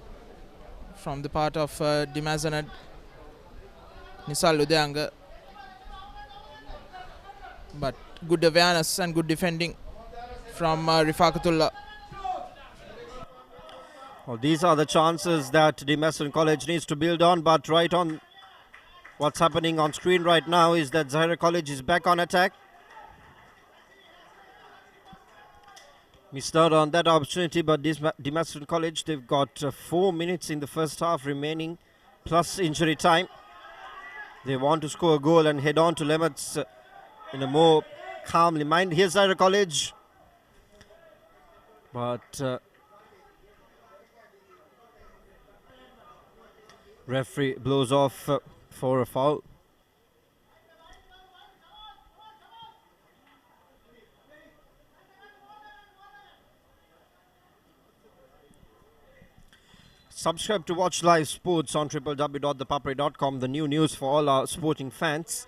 from the part of Mazenod, Nisa Ludyanka. But good awareness and good defending from Rifakatullah. Well, these are the chances that the Mazenod College needs to build on, but right on what's happening on screen right now is that Zahira College is back on attack. Missed out on that opportunity, but this Mazenod College, they've got 4 minutes in the first half remaining, plus injury time. They want to score a goal and head on to limits in a more calmly mind. Here's Zahira College, but referee blows off for a foul. Subscribe to watch live sports on www.thepapare.com, the new news for all our sporting fans.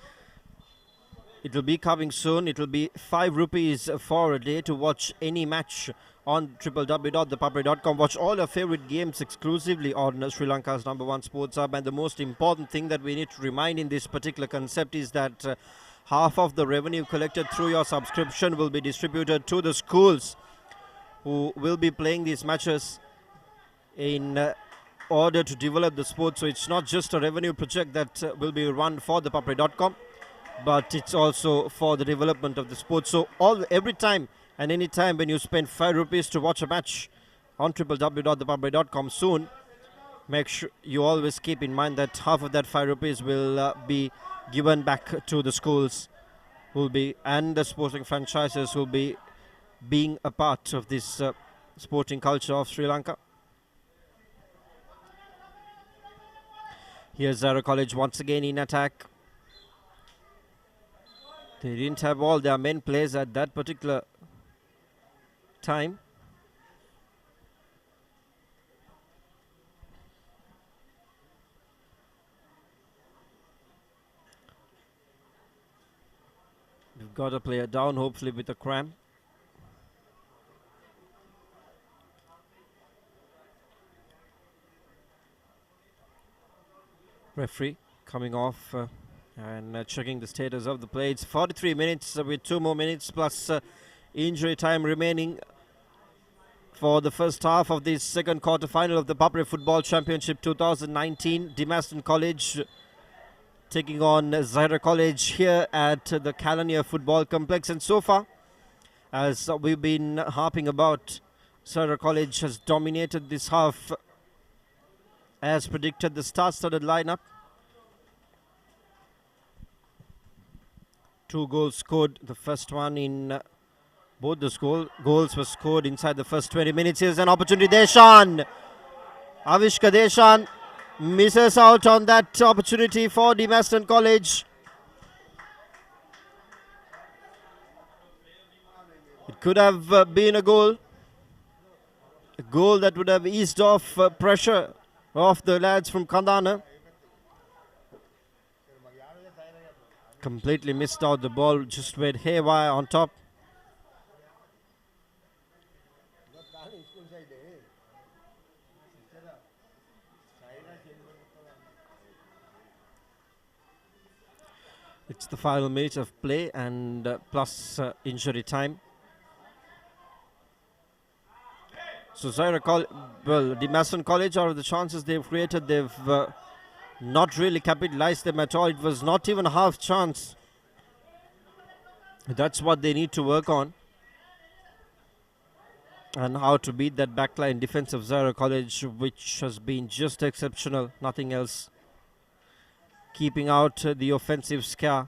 It will be coming soon. It will be 5 rupees for a day to watch any match on www.thepapare.com. Watch all your favorite games exclusively on Sri Lanka's #1 sports hub. And the most important thing that we need to remind in this particular concept is that half of the revenue collected through your subscription will be distributed to the schools who will be playing these matches in order to develop the sport. So it's not just a revenue project that will be run for thepapare.com, but it's also for the development of the sport. So every time and any time when you spend 5 rupees to watch a match on www.thepapare.com soon, make sure you always keep in mind that half of that 5 rupees will be given back to the schools and the sporting franchises who will be being a part of this sporting culture of Sri Lanka. Here's Zahira College once again in attack. They didn't have all their men players at that particular time. We've got a player down, hopefully with a cramp. Referee coming off and checking the status of the play. It's 43 minutes with 2 more minutes plus injury time remaining for the first half of this second quarter final of the ThePapare Football Championship 2019. Mazenod College taking on Zahira College here at the Kelaniya Football Complex. And so far, as we've been harping about, Zahira College has dominated this half as predicted. The star-studded lineup. 2 goals scored. The first one in both the goals were scored inside the first 20 minutes. Here's an opportunity. Deshan. Avishka Deshan misses out on that opportunity for Mazenod College. It could have been a goal. A goal that would have eased off pressure of the lads from Kandana. Completely missed out. The ball just went haywire on top. It's the final minute of play and plus injury time. So the Mazenod College, out of the chances they've created, they've not really capitalized them at all. It was not even a half chance. That's what they need to work on. And how to beat that backline defense of Zahira College, which has been just exceptional, nothing else. Keeping out the offensive scare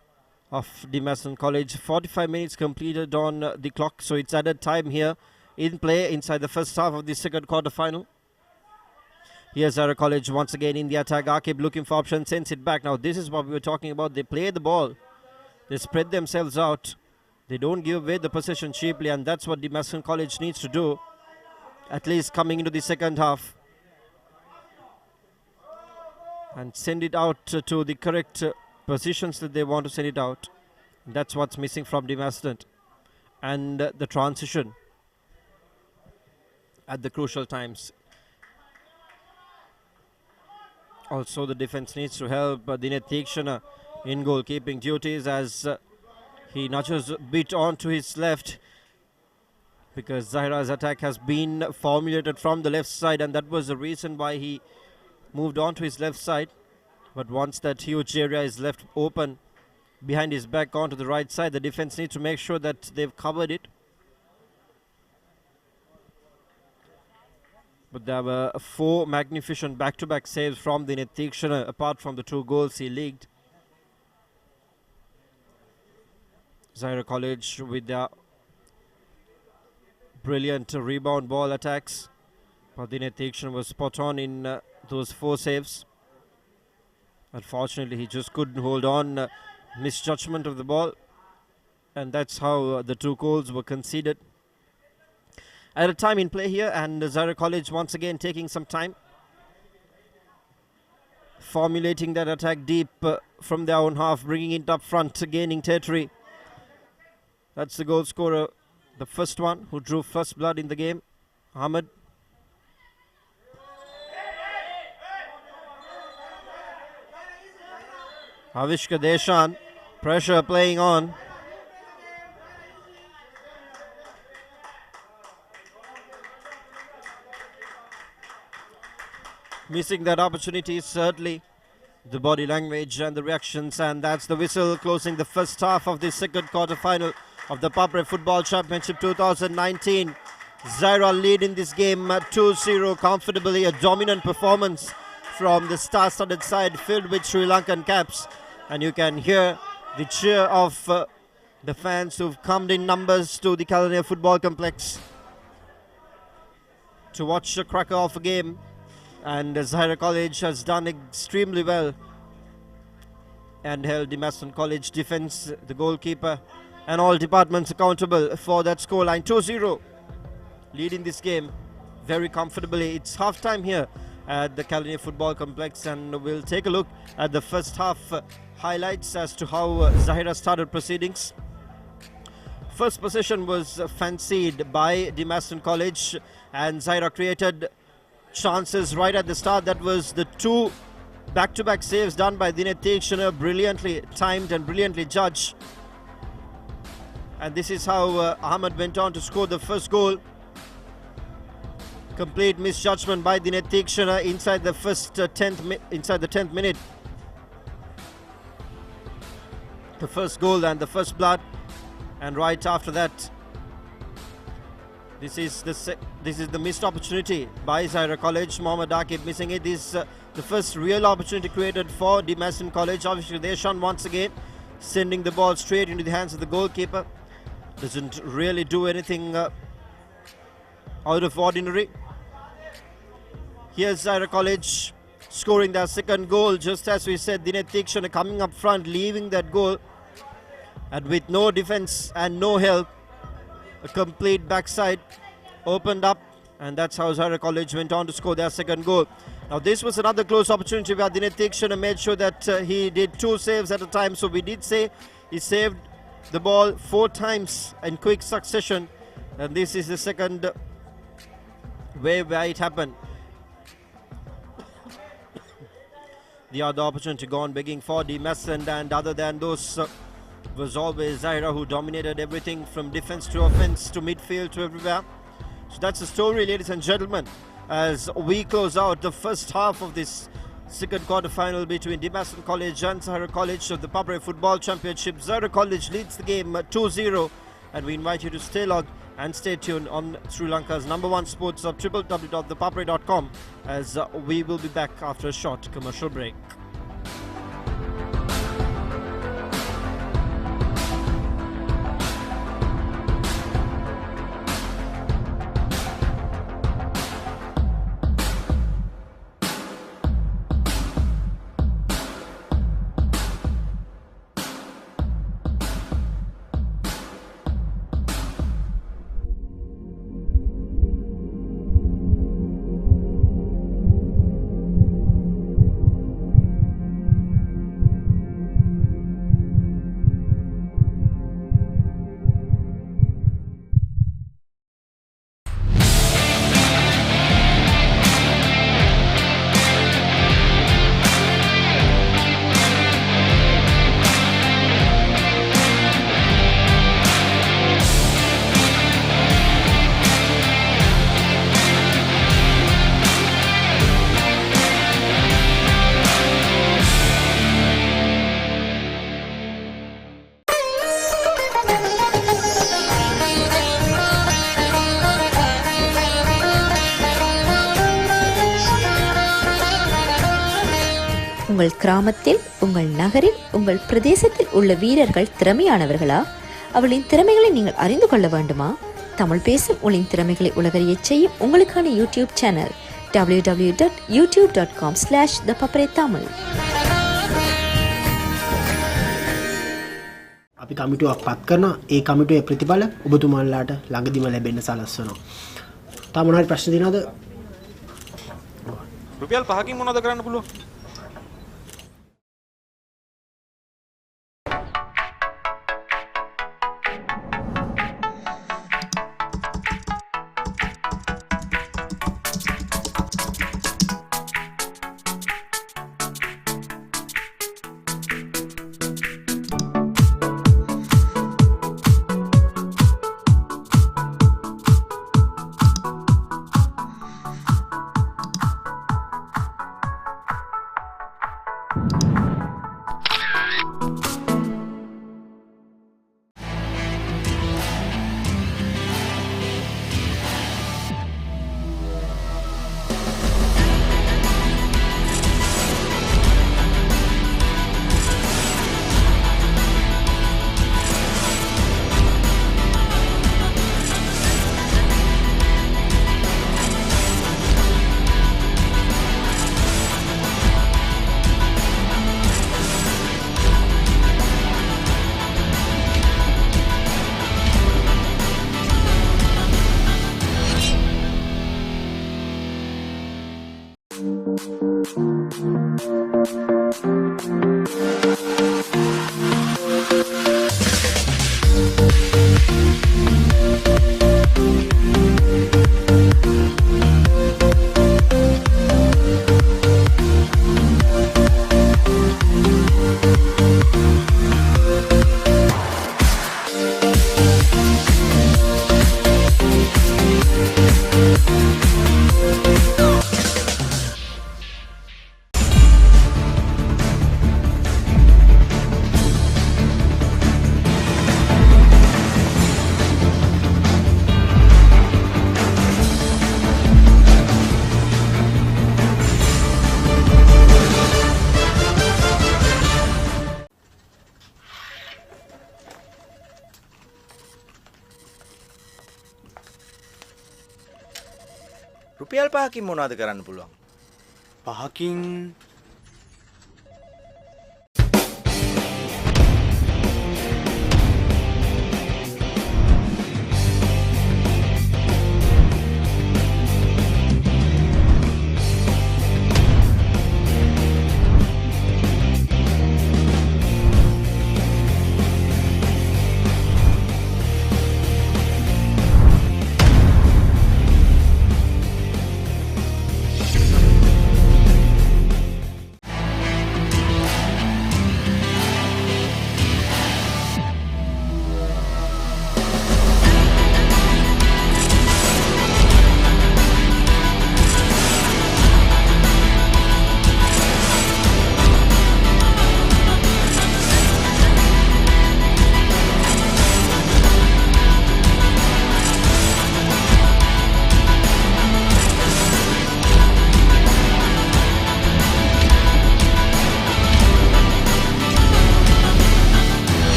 of Mazenod College. 45 minutes completed on the clock, so it's added time here in play inside the first half of the second quarter final. Here's Zahira College once again in the attack. Akib looking for options, sends it back. Now this is what we were talking about. They play the ball. They spread themselves out. They don't give away the possession cheaply, and that's what Mazenod College needs to do, at least coming into the second half. And send it out to the correct positions that they want to send it out. That's what's missing from Mazenod. And the transition at the crucial times. Also, the defense needs to help Dinet Tikshana in goalkeeping duties as he nudges a bit on to his left. because Zahira's attack has been formulated from the left side, and that was the reason why he moved on to his left side. But once that huge area is left open behind his back onto the right side, the defense needs to make sure that they've covered it. But there were 4 magnificent back-to-back saves from the Nitikshan, apart from the 2 goals he leaked. Zahira College with their brilliant rebound ball attacks. But the Nitikshan was spot on in those 4 saves. Unfortunately, he just couldn't hold on. Misjudgment of the ball. And that's how the 2 goals were conceded. At a time in play here, and Zahira College once again taking some time, formulating that attack deep from their own half, bringing it up front, gaining territory. That's the goal scorer, the first one who drew first blood in the game, Ahmed. Avishka Deshan, pressure playing on. Missing that opportunity, certainly. The body language and the reactions, and that's the whistle closing the first half of the second quarter final of the ThePapare Football Championship 2019. Zahira lead in this game 2-0 comfortably. A dominant performance from the star-studded side filled with Sri Lankan caps. And you can hear the cheer of the fans who've come in numbers to the Kelaniya Football Complex to watch a cracker of a game. And Zahira College has done extremely well and held the Mazenod College defense, the goalkeeper, and all departments accountable for that scoreline. 2-0 leading this game very comfortably. It's half-time here at the Kelaniya Football Complex, and we'll take a look at the first half highlights as to how Zahira started proceedings. First possession was fancied by the Mazenod College, and Zahira created chances right at the start. That was the 2 back-to-back saves done by Dinesh Tekshana, brilliantly timed and brilliantly judged. And this is how Ahmed went on to score the first goal. Complete misjudgment by Dinesh Tekshana inside the first 10th minute. The first goal and the first blood, and right after that, this is the missed opportunity by Zahira College. Mohammad Akib missing it. This is the first real opportunity created for the Mazenod College. Obviously, Deshan once again sending the ball straight into the hands of the goalkeeper. Doesn't really do anything out of ordinary. Here's Zahira College scoring their second goal. Just as we said, Dinesh Tekshana coming up front, leaving that goal, and with no defense and no help, a complete backside opened up, and that's how Zahira College went on to score their second goal. Now this was another close opportunity where Dinesh Tekshana made sure that he did 2 saves at a time. So we did say he saved the ball 4 times in quick succession, and this is the second way where it happened. The other opportunity gone begging for the Mazenod, and other than those was always Zahira who dominated everything from defense to offense to midfield to everywhere. So that's the story, ladies and gentlemen, as we close out the first half of this second quarter final between Mazenod College and Zahira College of the ThePapare Football Championship. Zahira College leads the game 2-0, and we invite you to stay logged and stay tuned on Sri Lanka's #1 sports hub, www.thepapare.com, as we will be back after a short commercial break. உங்கள் கிராமத்தில், உங்கள் நகரில், உங்கள் பிரதேசத்தில் உள்ள வீரர்கள் திறமையானவர்களா? அவளின் திறமைகளை நீங்கள் அறிந்து கொள்ள வேண்டுமா? தமிழ் பேசும் உங்களின் திறமைகளை உலகறியச் செய்யும் உங்களுக்கான யூடியூப் சேனல் www.youtube.com/ThePapare Tamil. අපි කමිටුවක් පත් කරනවා. ඒ කමිටුවේ ප්‍රතිඵල ඔබතුමාලාට ළඟදිම ලැබෙන්න සලස්වනවා. තා මොනවාරි ප්‍රශ්න තියෙනවද? රුපියල් 5කින් මොනවද කරන්න පුළුවන්? රුපියල් 5කින් මොනවද කරන්න පුළුවන්? 5කින්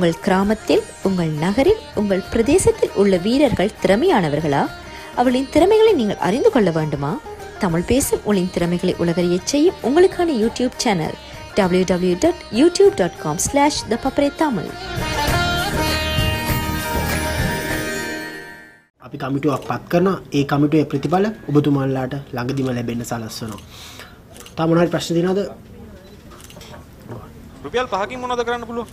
உங்கள் கிராமத்தில், உங்கள் நகரில், உங்கள் பிரதேசத்தில் உள்ள வீரர்கள் திறமையானவர்களா? அவளின் திறமைகளை நீங்கள் அறிந்து கொள்ள வேண்டுமா? தமிழ் பேசும் உங்களின் திறமைகளை உலகறியச் செய்யும் உங்களுக்கான யூடியூப் சேனல் www.youtube.com/ThePapare Tamil. අපි කමිටුවක් පත් කරනවා. ඒ කමිටුවේ ප්‍රතිඵල ඔබතුමාලාට ළඟදිම ලැබෙන්න සලස්වනවා. තා මොනවාරි ප්‍රශ්න තියෙනවද? රුපියල් 5කින් මොනවද කරන්න පුළුවන්?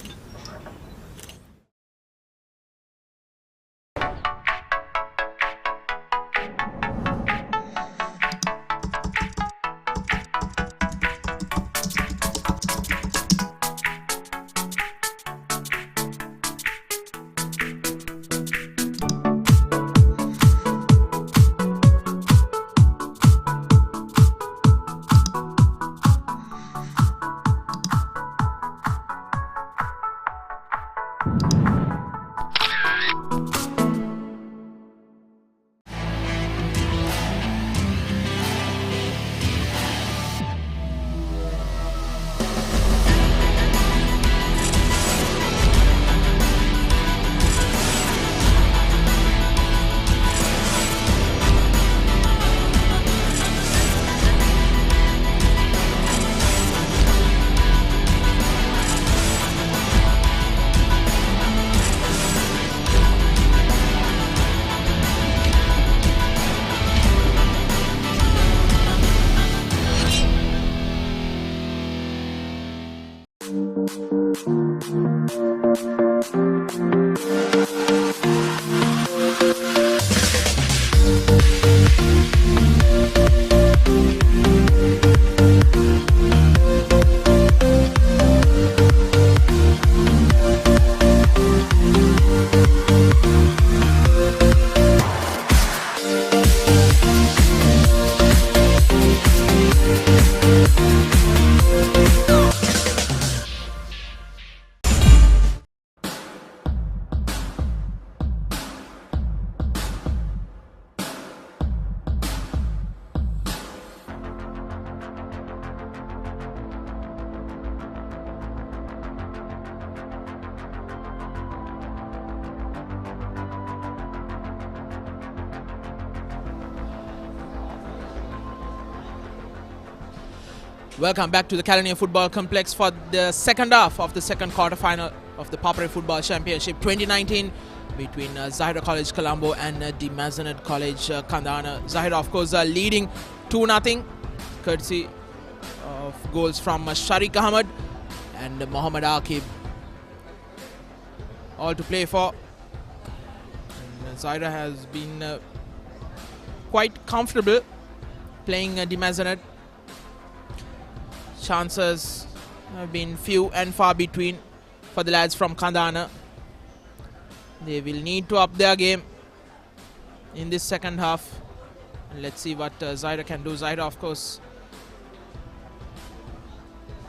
Welcome back to the Kelaniya Football Complex for the second half of the second quarter-final of the ThePapare Football Championship 2019 between Zahira College Colombo and the Mazenod College Kandana. Zahira, of course, leading 2-0 courtesy of goals from Sharik Ahmed and Mohammad Akib. All to play for. And Zahira has been quite comfortable playing the Mazenod. Chances have been few and far between for the lads from Kandana. They will need to up their game in this second half. And let's see what Zahira can do. Zahira, of course,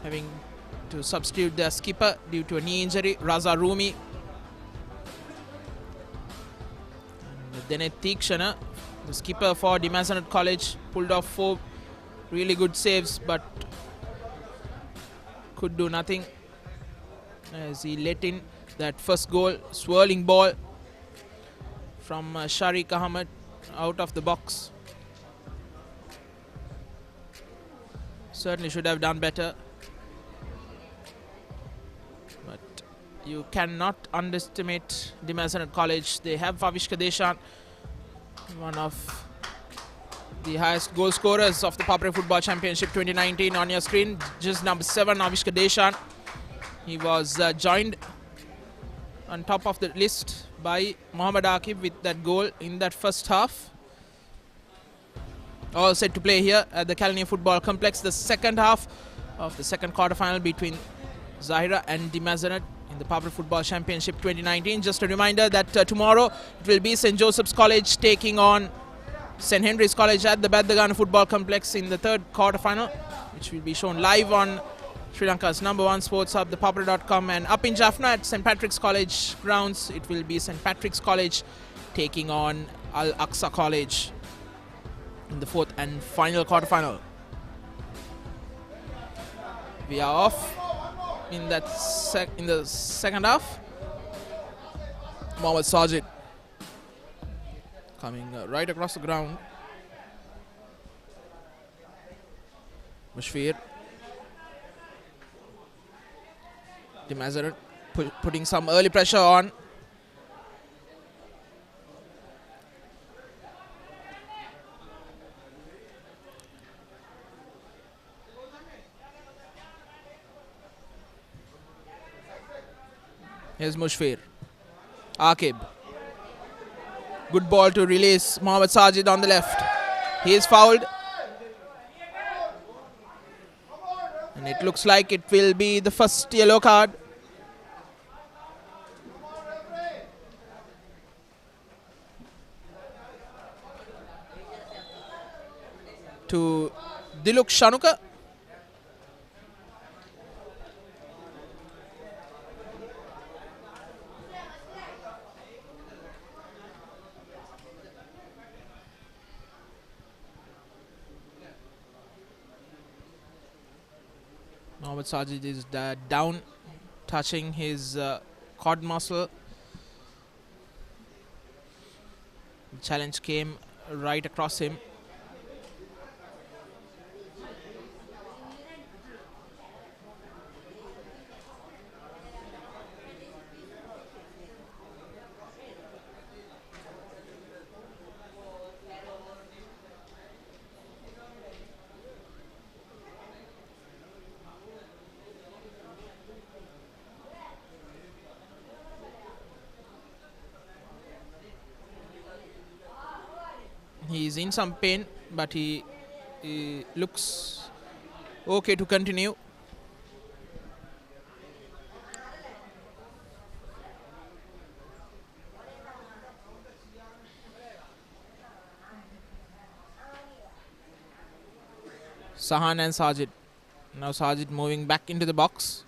having to substitute their skipper due to a knee injury, Raza Rumi. And Denet Tikshana, the skipper for the Mazenod College, pulled off 4 really good saves, but could do nothing as he let in that first goal. Swirling ball from Sharik Ahmed out of the box. Certainly should have done better, but you cannot underestimate the Mazenod College. They have Avishka Deshan, one of the highest goal scorers of the ThePapare Football Championship 2019 on your screen. Just number 7, Avishka Deshan. He was joined on top of the list by Mohammad Akib with that goal in that first half. All set to play here at the Kelaniya Football Complex. The second half of the second quarter-final between Zahira and the Mazenod in the ThePapare Football Championship 2019. Just a reminder that tomorrow it will be St. Joseph's College taking on St. Henry's College at the Badagana Football Complex in the third quarter-final, which will be shown live on Sri Lanka's #1 sports hub, ThePapare.com. And up in Jaffna at St. Patrick's College grounds, it will be St. Patrick's College taking on Al-Aqsa College in the fourth and final quarter-final. We are off in that in the second half. Mohammad Sajid coming right across the ground. Mushfir. The Mazenod putting some early pressure on. Here's Mushfir. Akib. Good ball to release Mohammad Sajid on the left. He is fouled. And it looks like it will be the first yellow card. To Diluk Shanuka. Mohammad Sajid is down, touching his quad muscle. The challenge came right across him. He is in some pain, but he looks okay to continue. Sahan and Sajid. Now Sajid moving back into the box.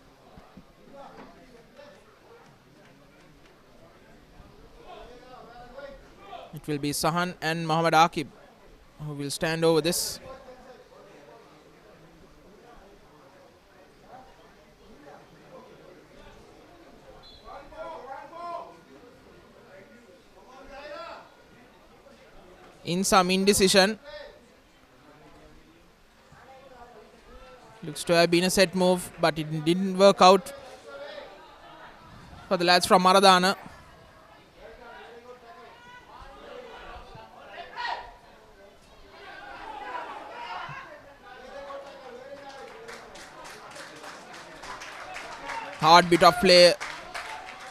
It will be Sahan and Mohammad Akib who will stand over this. In some indecision. Looks to have been a set move, but it didn't work out for the lads from Maradana. Hard bit of play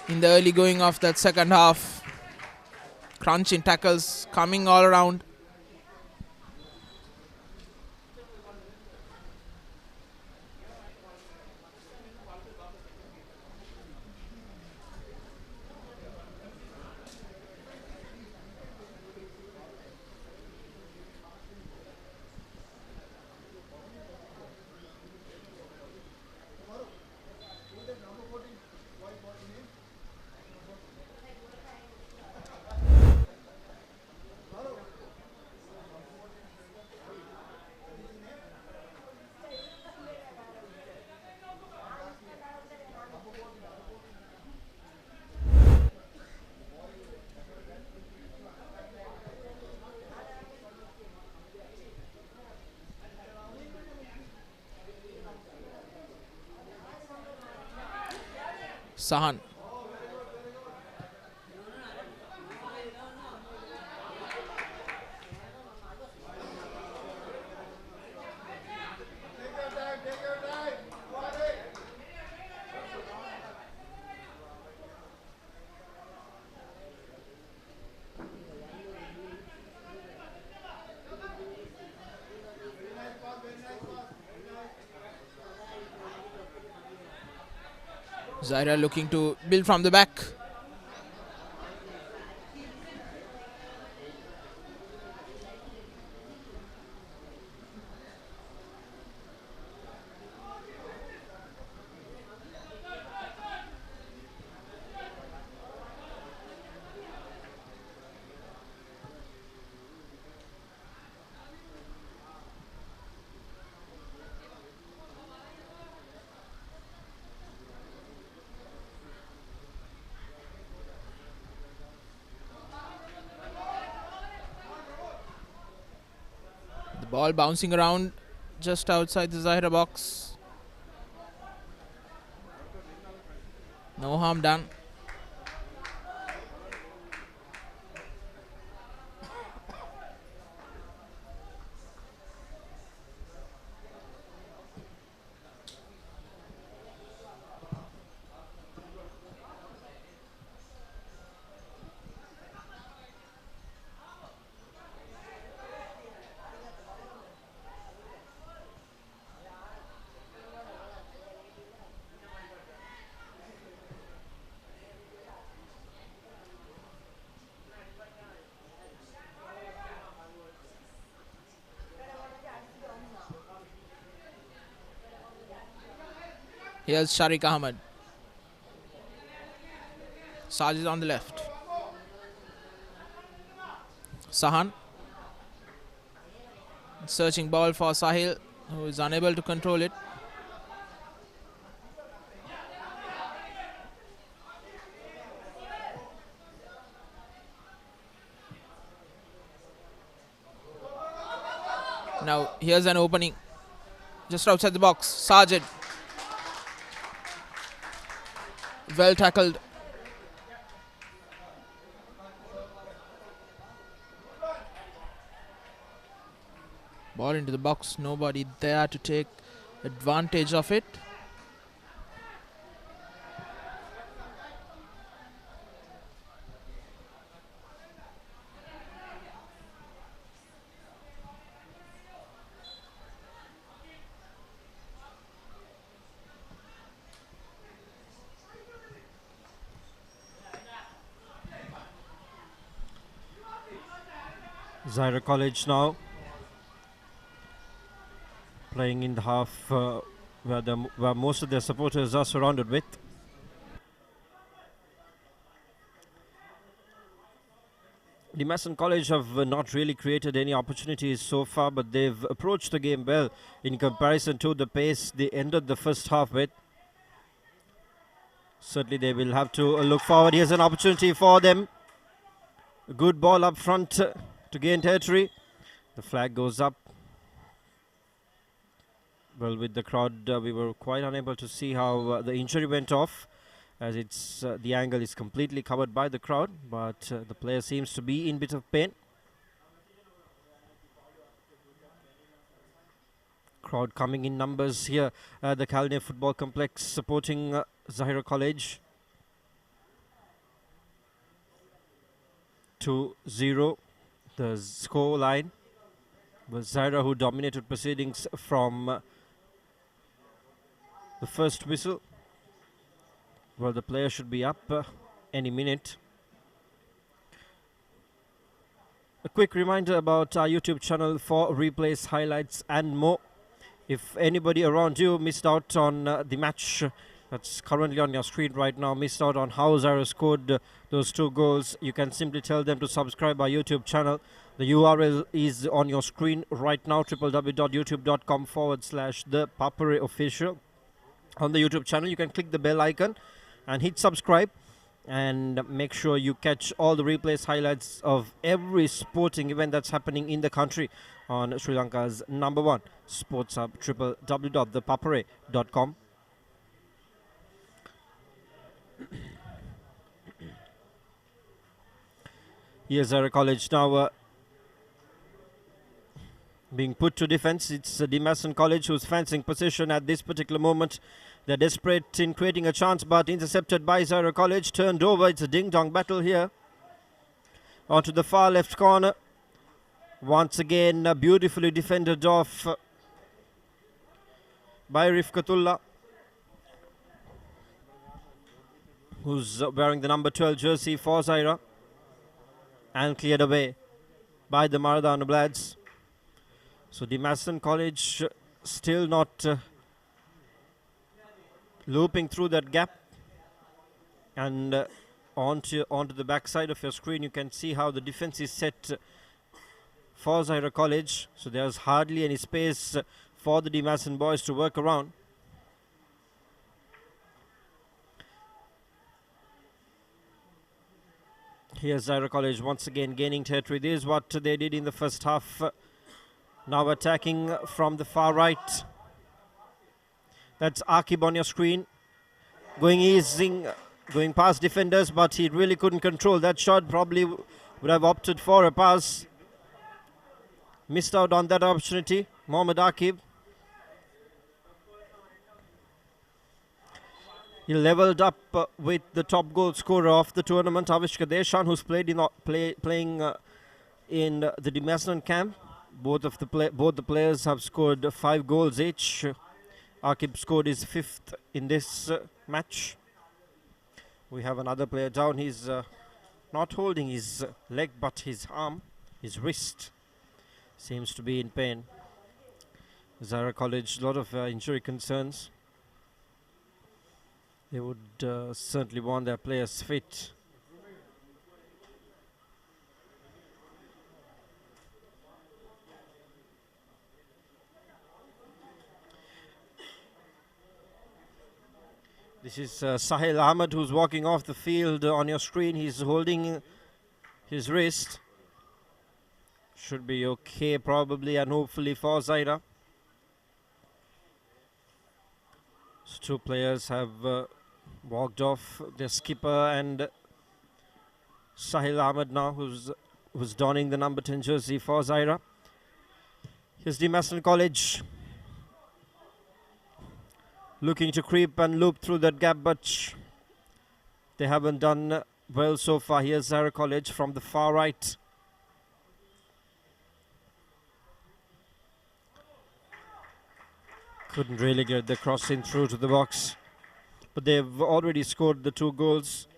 in the early going of that second half. Crunching tackles coming all around. Sahan. Zahira looking to build from the back. Ball bouncing around just outside the Zahira box. No harm done. Here's Sharik Ahmed. Sajid on the left. Sahan. Searching ball for Sahil, who is unable to control it. Now here's an opening just outside the box. Sajid. Well tackled. Ball into the box. Nobody there to take advantage of it. Zahira College now playing in the half where most of their supporters are surrounded with. The Mason College have not really created any opportunities so far, but they've approached the game well in comparison to the pace they ended the first half with. Certainly they will have to look forward. Here's an opportunity for them. A good ball up front to gain territory. The flag goes up. Well, with the crowd, we were quite unable to see how the injury went off, as it's the angle is completely covered by the crowd, but the player seems to be in bit of pain. Crowd coming in numbers here at the Kelaniya Football Complex supporting Zahira College. 2-0 the score line. Was Zahira who dominated proceedings from the first whistle. Well, the player should be up any minute. A quick reminder about our YouTube channel for replays, highlights and more. If anybody around you missed out on the match that's currently on your screen right now, missed out on how Zahira scored those 2 goals, you can simply tell them to subscribe our YouTube channel. The URL is on your screen right now, www.youtube.com/ThePapare official. On the YouTube channel, you can click the bell icon and hit subscribe, and make sure you catch all the replays, highlights of every sporting event that's happening in the country on Sri Lanka's #1 sports hub, www.thepapare.com. Here's Zahira College now being put to defense. It's the Mason College who's fencing position at this particular moment. They're desperate in creating a chance, but intercepted by Zahira College. Turned over. It's a ding-dong battle here. Onto the far left corner. Once again, beautifully defended off by Rifkatullah, who's wearing the number 12 jersey for Zahira. And cleared away by the Maradana Blads. So the Mason College still not looping through that gap. And onto the back side of your screen, you can see how the defense is set for Zahira College. So there's hardly any space for the Mason boys to work around. Here's Zahira College once again gaining territory. This is what they did in the first half Now attacking from the far right. That's Akib on your screen. Going past defenders, but he really couldn't control that shot. Probably would have opted for a pass. Missed out on that opportunity. Mohammad Akib. He leveled up with the top goal scorer of the tournament, Avishka Deshan, who's playing in the Dimashnan camp. Both the players have scored 5 goals each. Akib scored his 5th in this match. We have another player down. He's not holding his leg, but his arm, his wrist, seems to be in pain. Zahira College, a lot of injury concerns. They would certainly want their players fit. This is Sahil Ahmed, who's walking off the field on your screen. He's holding his wrist. Should be okay probably, and hopefully for Zahira. So 2 players have walked off, their skipper and Sahil Ahmed now, who's donning the number 10 jersey for Zahira. Here's Dimashnan College looking to creep and loop through that gap, but they haven't done well so far. Here's Zahira College from the far right. Couldn't really get the crossing through to the box, but they've already scored the 2 goals.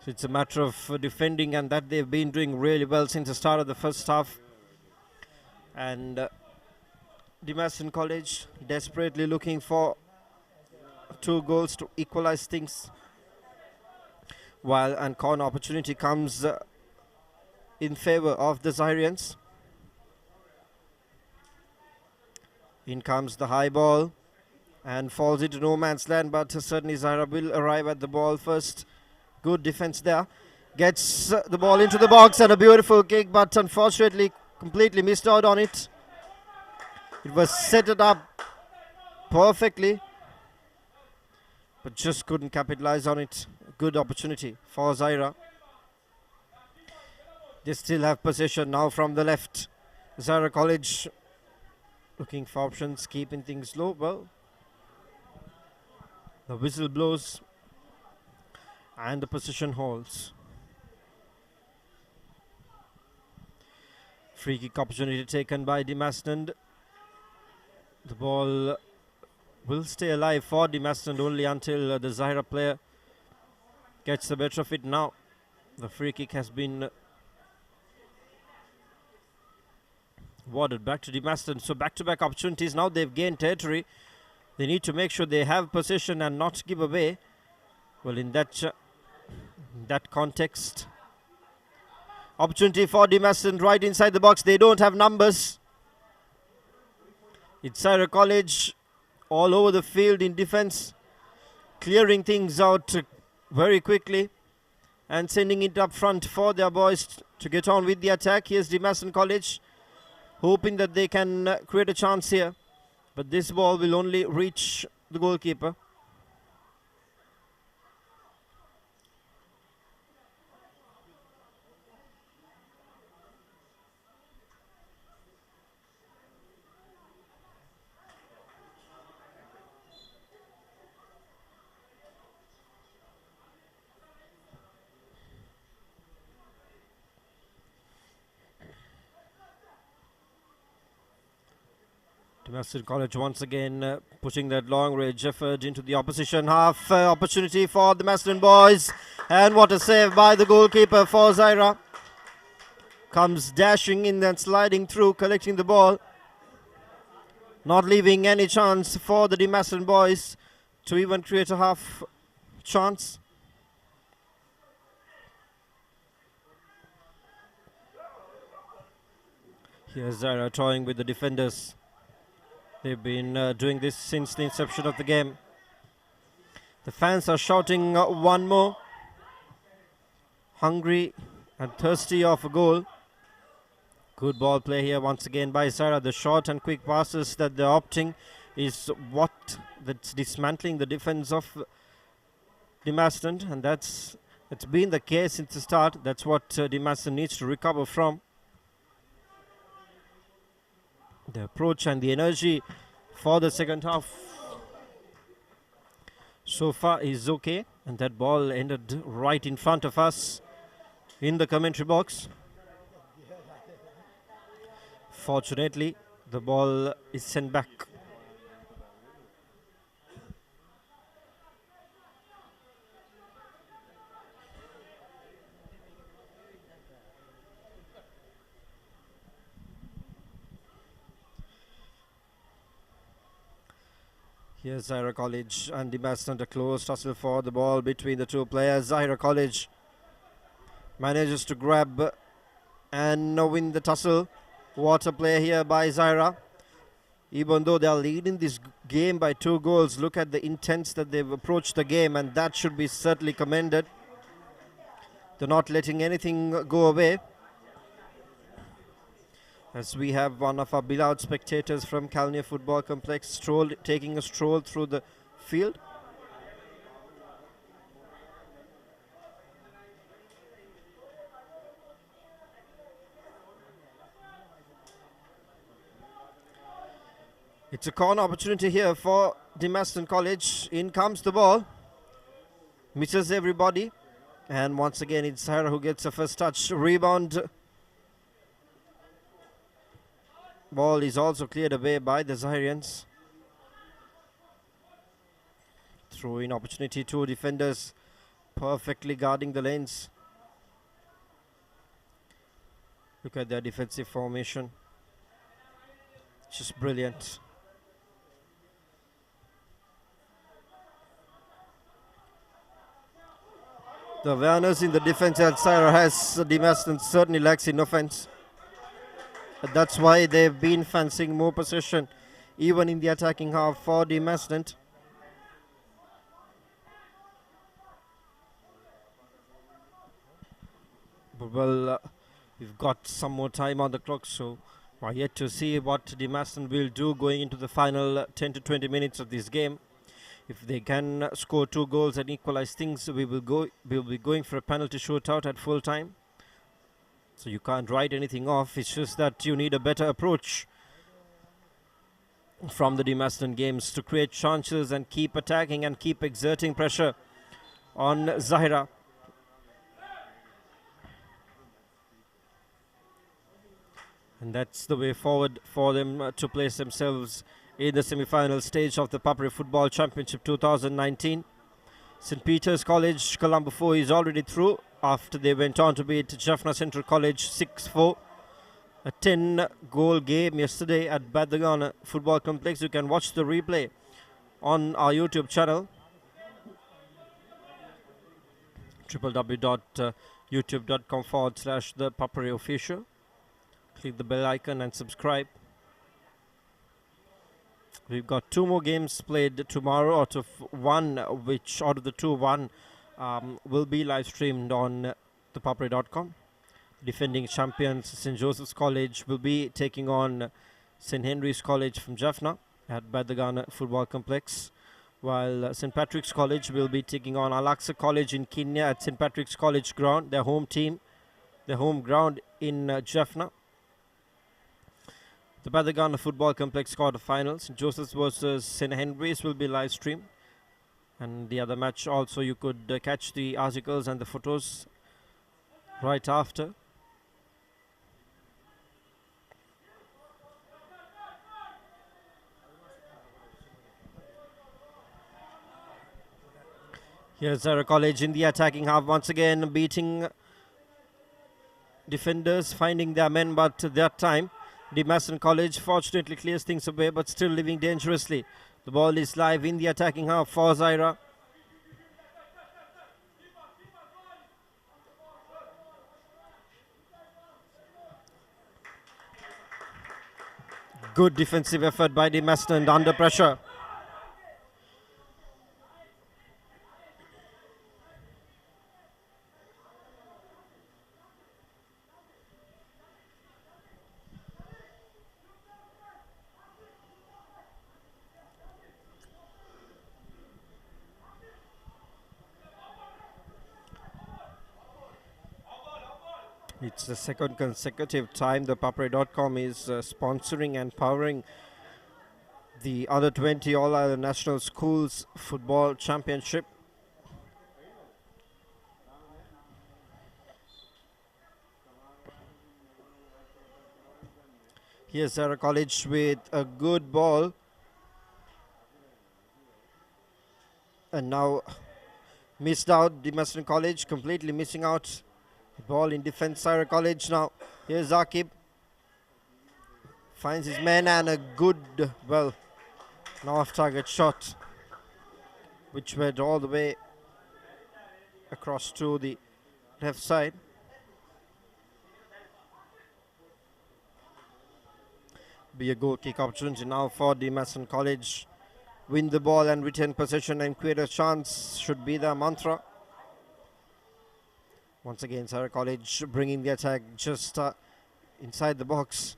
So it's a matter of defending, and that they've been doing really well since the start of the first half. And Dimashnan College desperately looking for 2 goals to equalize things, while an corner opportunity comes in favor of the Zahirians. In comes the high ball and falls into no man's land, but certainly Zahira will arrive at the ball first. Good defense there. Gets the ball into the box and a beautiful kick, but unfortunately completely missed out on it. It was set it up perfectly, but just couldn't capitalize on it. Good opportunity for Zahira. They still have possession now from the left. Zahira College looking for options, keeping things low. Well, the whistle blows and the position holds. Free kick opportunity taken by Dimashnan. The ball will stay alive for Dimashnan only until the Zahira player gets the better of it. Now the free kick has been warded back to Dimashnan. So back-to-back opportunities. Now they've gained territory. They need to make sure they have possession and not give away. Well, in that context, opportunity for Dimashnan right inside the box. They don't have numbers. It's Zahira College all over the field in defense, clearing things out very quickly and sending it up front for their boys to get on with the attack. Here's Dimashnan College, hoping that they can create a chance here, but this ball will only reach the goalkeeper. Dimashnan College once again pushing that long range effort into the opposition half. Opportunity for the Dimashnan boys, and what a save by the goalkeeper for Zahira. Comes dashing in and sliding through, collecting the ball, not leaving any chance for the Dimashnan boys to even create a half chance. Here's Zahira toying with the defenders. They've been doing this since the inception of the game. The fans are shouting one more. Hungry and thirsty of a goal. Good ball play here once again by Zahira. The short and quick passes that they're opting is that's dismantling the defense of Demaston, and it's been the case since the start. That's what Demaston needs to recover from. The approach and the energy for the second half so far is okay, and that ball ended right in front of us in the commentary box. Fortunately, the ball is sent back. Here's Zahira College and Demaston, a close tussle for the ball between the two players. Zahira College manages to grab and win the tussle. What a play here by Zahira. Even though they are leading this game by 2 goals, look at the intents that they've approached the game, and that should be certainly commended. They're not letting anything go away. As we have one of our beloved spectators from Kelaniya Football Complex taking a stroll through the field. It's a corner opportunity here for Demaston College. In comes the ball. Misses everybody. And once again, it's Zahira who gets a first touch. Rebound. Ball is also cleared away by the Zahirians. Throw-in opportunity, 2 defenders perfectly guarding the lanes. Look at their defensive formation. Just brilliant. The awareness in the defense that Zahira has, Demaston certainly lacks in offense. That's why they've been fancying more possession, even in the attacking half for Demaston. But well, we've got some more time on the clock, so we're yet to see what Demaston will do going into the final 10 to 20 minutes of this game. If they can score 2 goals and equalize things, we'll be going for a penalty shootout at full time. So you can't write anything off. It's just that you need a better approach from the Demaston games to create chances and keep attacking and keep exerting pressure on Zahira. And that's the way forward for them to place themselves in the semi-final stage of the ThePapare Football Championship 2019. St. Peter's College, Colombo 4 is already through after they went on to beat Jaffna Central College 6-4. A 10-goal game yesterday at Badagana Football Complex. You can watch the replay on our YouTube channel, www.youtube.com/ThePapare official. Click the bell icon and subscribe. We've got 2 more games played tomorrow out of 1, which out of the 2, 1 will be live streamed on ThePapare.com. Defending champions St. Joseph's College will be taking on St. Henry's College from Jaffna at Badagana Football Complex, while St. Patrick's College will be taking on Al-Aqsa College in Kenya at St. Patrick's College ground, their home ground in Jaffna. The Badagana Football Complex quarterfinals, St. Joseph's versus St. Henry's, will be live streamed. And the other match also, you could catch the articles and the photos right after. Here's Zahira College in the attacking half once again, beating defenders, finding their men, but that time Demaston College fortunately clears things away, but still living dangerously. The ball is live in the attacking half for Zahira. Good defensive effort by Demaston under pressure. It's the second consecutive time ThePapare.com is sponsoring and powering the Under 20 All Ireland National Schools Football Championship. Here's Zahira College with a good ball. And now missed out, the Mazenod College completely missing out. Ball in defense, Zahira College now. Here's Zakib. Finds his man and a good, well, now off target shot, which went all the way across to the left side. Be a goal kick opportunity now for the Mazenod College. Win the ball and retain possession and create a chance should be the mantra. Once again, Zahira College bringing the attack just inside the box,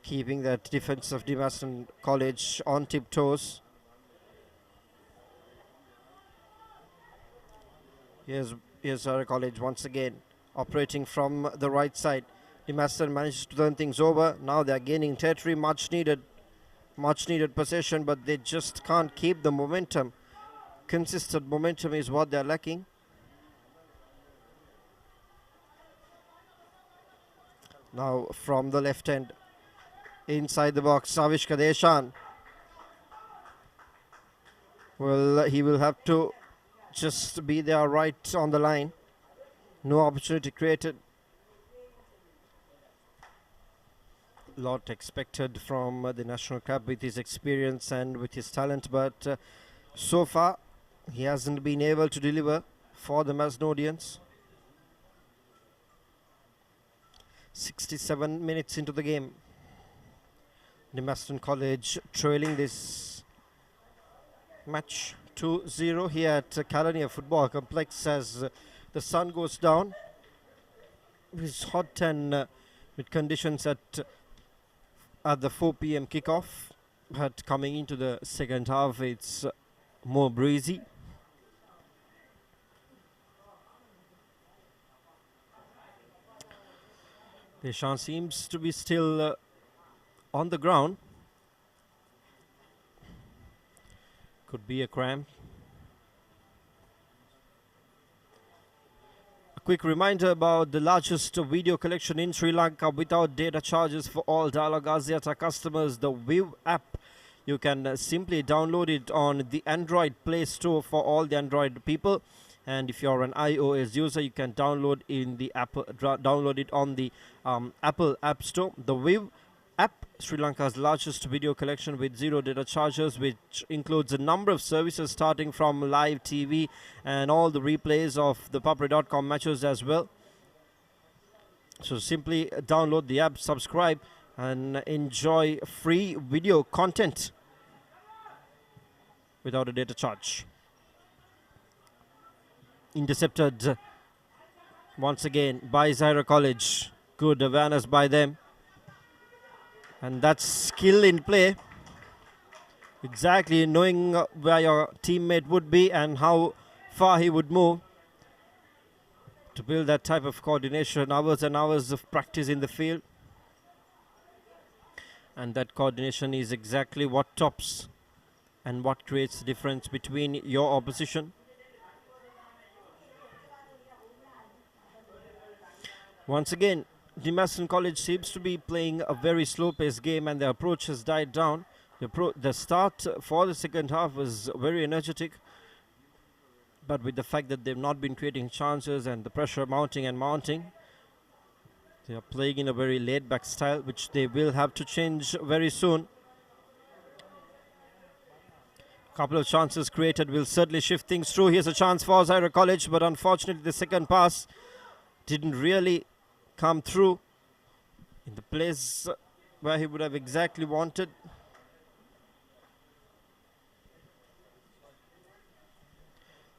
keeping that defense of the Mazenod College on tiptoes. Here's Zahira College once again operating from the right side. The Mazenod manages to turn things over. Now they are gaining territory, much needed possession, but they just can't keep the momentum. Consistent momentum is what they're lacking. Now from the left end, inside the box, Savishka Deshan. Well, he will have to just be there right on the line. No opportunity created. Lot expected from the national club with his experience and with his talent, but so far he hasn't been able to deliver for the Mazenodians. 67 minutes into the game. The Mazenod College trailing this match 2-0 here at Kelaniya Football Complex as the sun goes down. It's hot and with conditions at the 4 p.m. kickoff, but coming into the second half it's more breezy. Deshan seems to be still on the ground. Could be a cramp. A quick reminder about the largest video collection in Sri Lanka without data charges for all Dialog Axiata customers, the Viv app. You can simply download it on the Android Play Store for all the Android people. And if you're an iOS user, you can download in the download it on the Apple App Store. The Viv app, Sri Lanka's largest video collection with zero data charges, which includes a number of services starting from live TV and all the replays of the ThePapare.com matches as well. So simply download the app, subscribe, and enjoy free video content without a data charge. Intercepted once again by Zahira College. Good awareness by them. And that's skill in play. Exactly knowing where your teammate would be and how far he would move. To build that type of coordination, hours and hours of practice in the field. And that coordination is exactly what tops and what creates the difference between your opposition. Once again, the Mazenod College seems to be playing a very slow-paced game and the approach has died down. The start for the second half was very energetic, but with the fact that they've not been creating chances and the pressure mounting and mounting, they are playing in a very laid-back style, which they will have to change very soon. Couple of chances created will certainly shift things through. Here's a chance for Zahira College, but unfortunately the second pass didn't really come through in the place where he would have exactly wanted.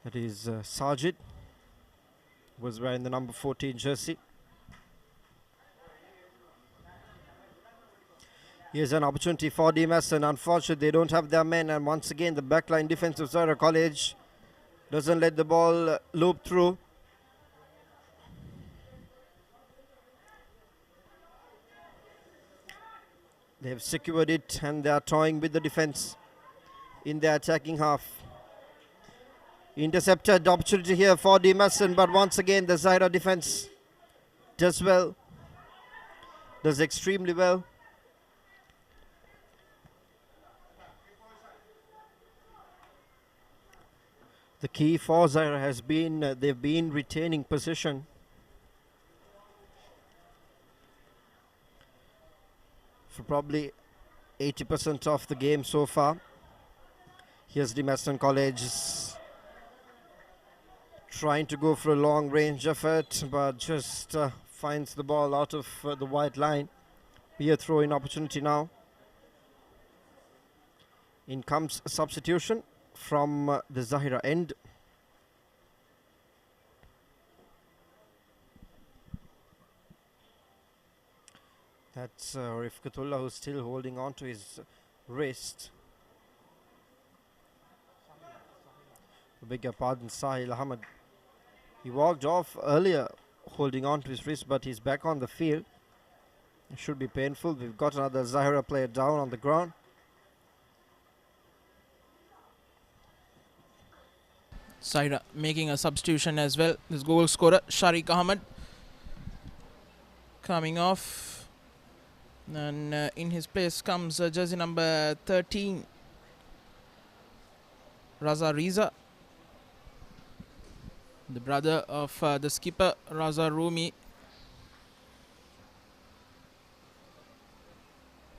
That is Sajid, was wearing the number 14 jersey. Here's an opportunity for DMS, and unfortunately they don't have their men, and once again the backline defense of Zahira College doesn't let the ball loop through. They've secured it and they are toying with the defense in their attacking half. Intercepted opportunity here for Dimason, but once again the Zahira defense does well, does extremely well. The key for Zahira has been they've been retaining possession. For probably 80% of the game so far. Here's Dimason College trying to go for a long range effort, but just finds the ball out of the wide line. Be a throw-in opportunity now. In comes a substitution from the Zahira end. That's Rifkatullah, who's still holding on to his wrist. I beg your pardon, Sahil Ahmed. He walked off earlier holding on to his wrist, but he's back on the field. It should be painful. We've got another Zahira player down on the ground. Zahira making a substitution as well. This goal scorer, Sharik Ahmed, coming off. And in his place comes jersey number 13, Raza Riza, the brother of the skipper, Raza Rumi.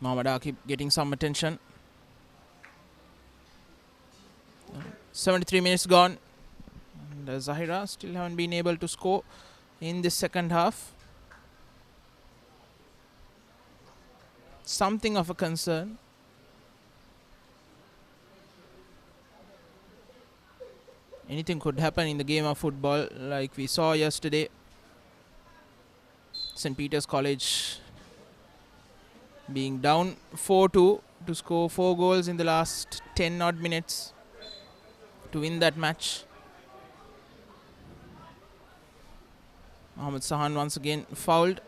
Mohammad Akib getting some attention. 73 minutes gone. And Zahira still haven't been able to score in the second half. Something of a concern. Anything could happen in the game of football, like we saw yesterday. St. Peter's College being down 4-2 to score 4 goals in the last 10 odd minutes to win that match. Mohammad Sahan once again fouled.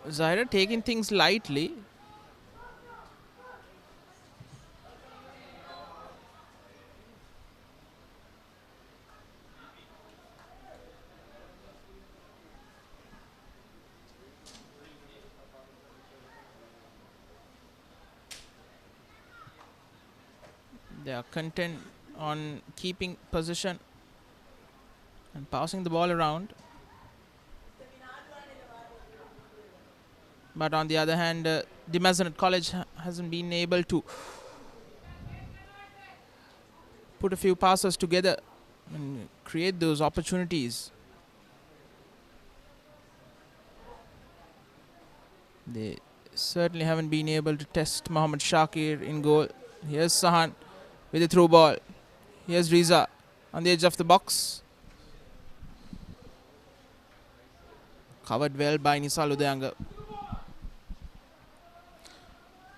Zahira taking things lightly. They are content on keeping possession and passing the ball around. But on the other hand, the Mazenod College hasn't been able to put a few passes together and create those opportunities. They certainly haven't been able to test Mohammad Shakir in goal. Here's Sahan with a through ball. Here's Riza on the edge of the box. Covered well by Nisal Udayanga.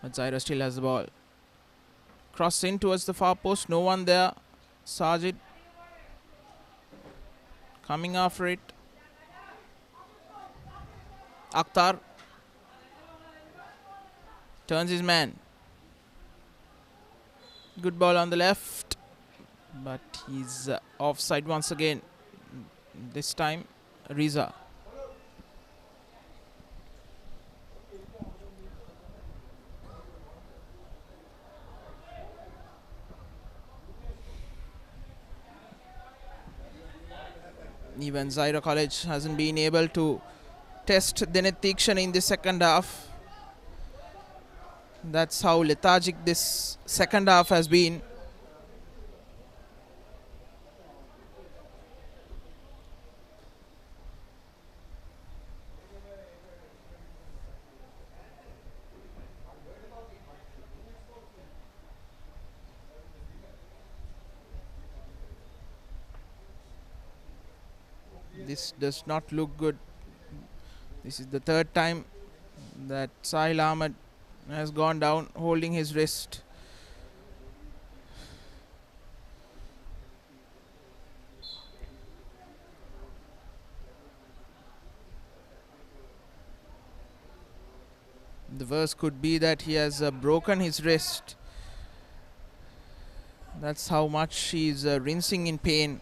But Zahira still has the ball. Cross in towards the far post. No one there. Sajid coming after it. Akhtar turns his man. Good ball on the left. But he's offside once again. This time Riza. Even Zahira College hasn't been able to test Deneth Tikshan in the second half. That's how lethargic this second half has been. This does not look good. This is the third time that Sahil Ahmed has gone down holding his wrist. The worst could be that he has broken his wrist. That's how much he's rinsing in pain.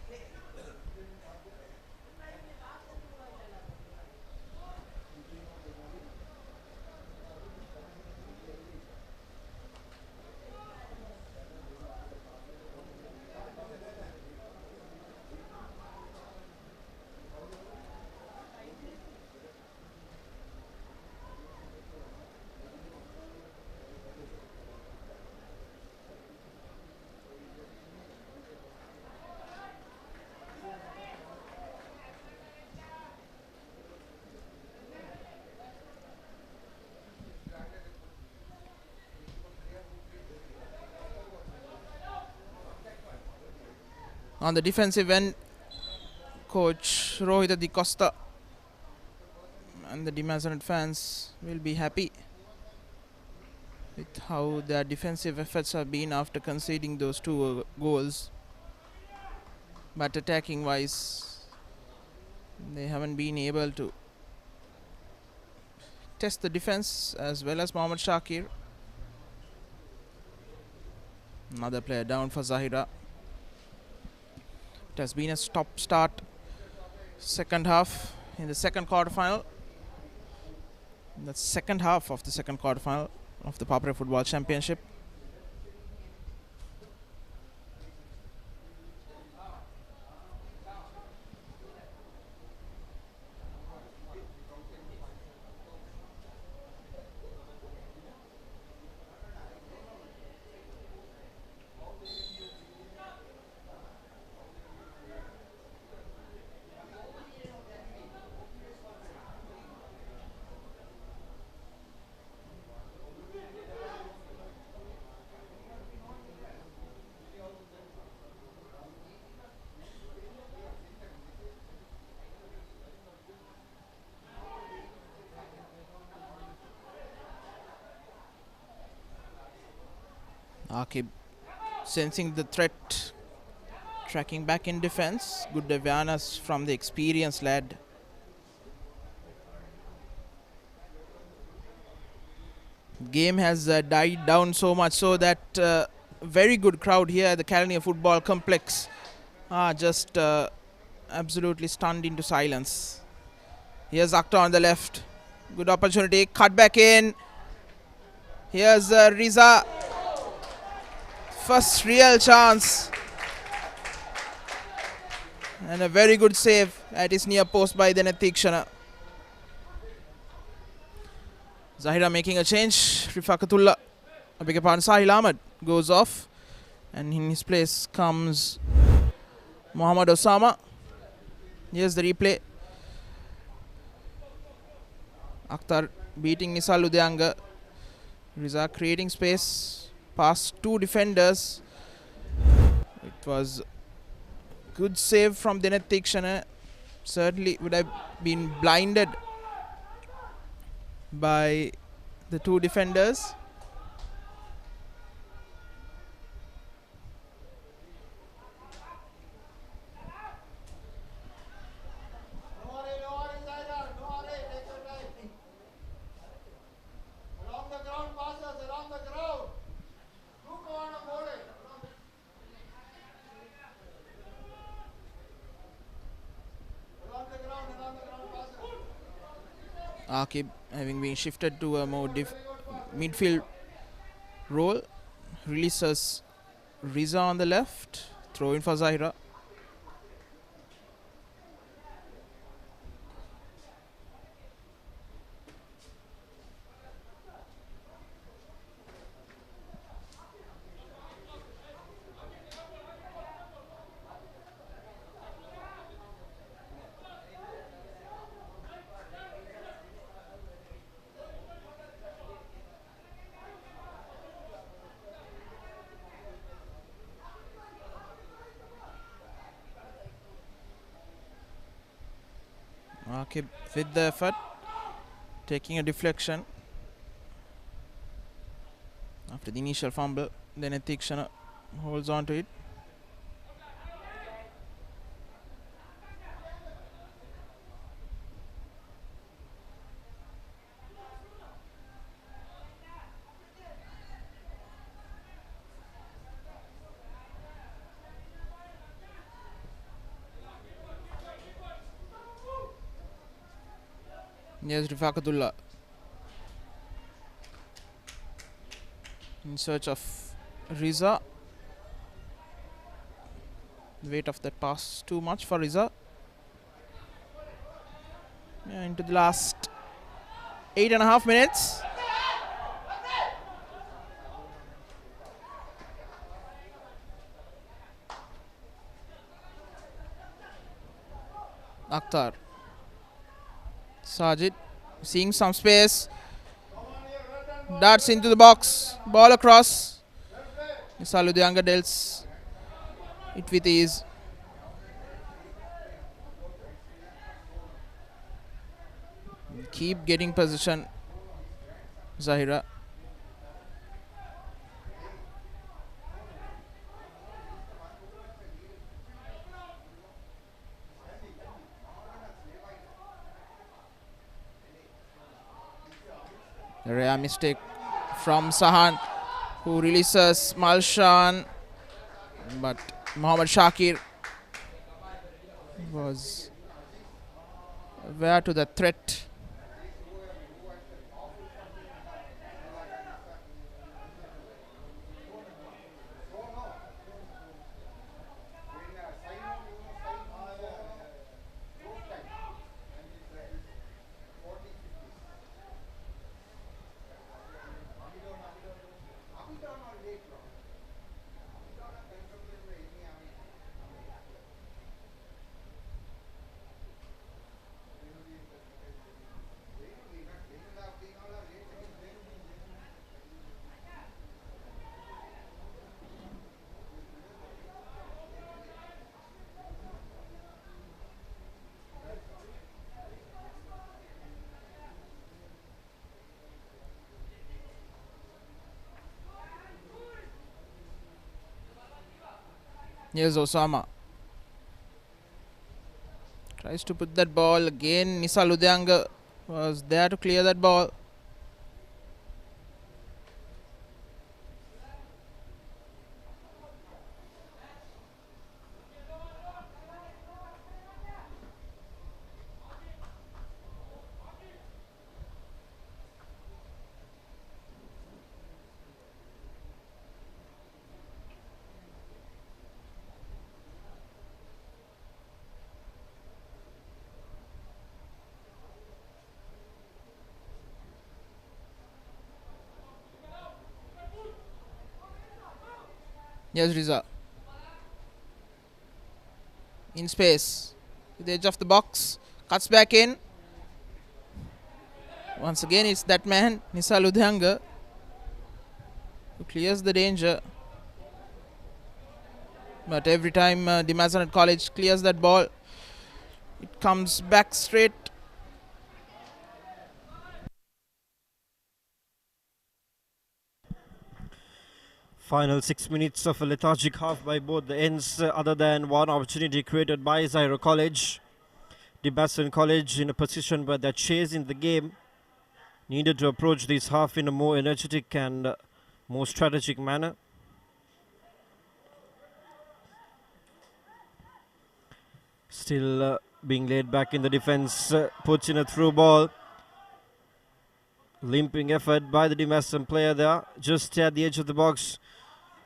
On the defensive end, coach Rohit Di Costa and the Mazenod fans will be happy with how their defensive efforts have been after conceding those two goals. But attacking wise, they haven't been able to test the defense as well as Mohammad Shakir. Another player down for Zahira. It has been a stop start second half in the second quarterfinal. The second half of the second quarterfinal of the ThePapare Football Championship. Akib sensing the threat, tracking back in defense. Good awareness from the experienced lad. Game has died down so much so that very good crowd here at the Kelaniya Football Complex are just absolutely stunned into silence. Here's Akhtar on the left. Good opportunity. Cut back in. Here's Riza. First real chance. And a very good save at his near post by the Netikshana. Zahira making a change. Rifakatullah, I beg your pardon, Sahil Ahmed goes off. And in his place comes Muhammad Osama. Here's the replay. Akhtar beating Nisal Udyanga. Riza creating space past two defenders. It was good save from Dinet Tikshana. Certainly would have been blinded by the two defenders. Akib having been shifted to a more midfield role, releases Riza on the left, throw in for Zahira. Akib with the effort, taking a deflection after the initial fumble. Then Netikshana holds on to it. Yes, Rifakatullah in search of Riza. The weight of that pass too much for Riza. Into the last 8.5 minutes. Akhtar. Sajid seeing some space. Darts into the box. Ball across. Nisaludyanga deals it with ease. Keep getting position. Zahira. A rare mistake from Sahan, who releases Malshan, but Mohammad Shakir was aware to the threat. Here's Osama. Tries to put that ball again. Nisaludyanga was there to clear that ball. Here's Riza. In space. To the edge of the box. Cuts back in. Once again, it's that man, Nisaludyanga, who clears the danger. But every time the Mazenod College clears that ball, it comes back straight. Final 6 minutes of a lethargic half by both the ends, other than one opportunity created by Zahira College. The Mazenod College in a position where they're chasing the game, needed to approach this half in a more energetic and more strategic manner. Still being laid back in the defense, puts in a through ball. Limping effort by the Mazenod player there, just at the edge of the box.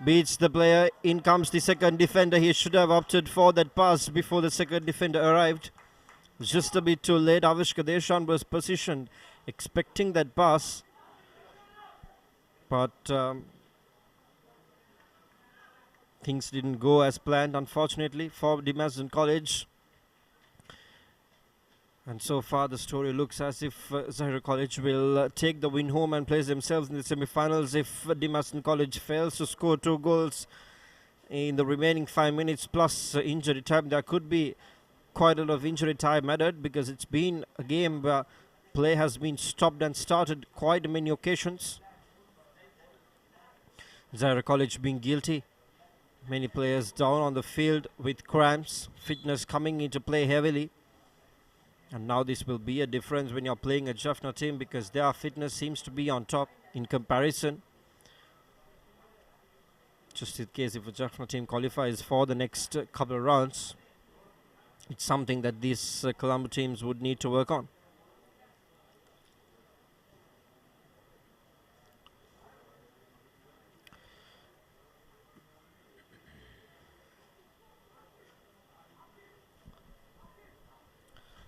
Beats the player, in comes the second defender. He should have opted for that pass before the second defender arrived. Just a bit too late. Avishka Deshan was positioned, expecting that pass. But things didn't go as planned, unfortunately, for the Mazenod College. And so far the story looks as if Zahira College will take the win home and place themselves in the semi-finals. If the Mazenod College fails to score 2 goals in the remaining 5 minutes plus injury time, there could be quite a lot of injury time added, because it's been a game where play has been stopped and started quite many occasions. Zahira College being guilty. Many players down on the field with cramps, fitness coming into play heavily. And now this will be a difference when you're playing a Jaffna team, because their fitness seems to be on top in comparison. Just in case if a Jaffna team qualifies for the next couple of rounds, it's something that these Colombo teams would need to work on.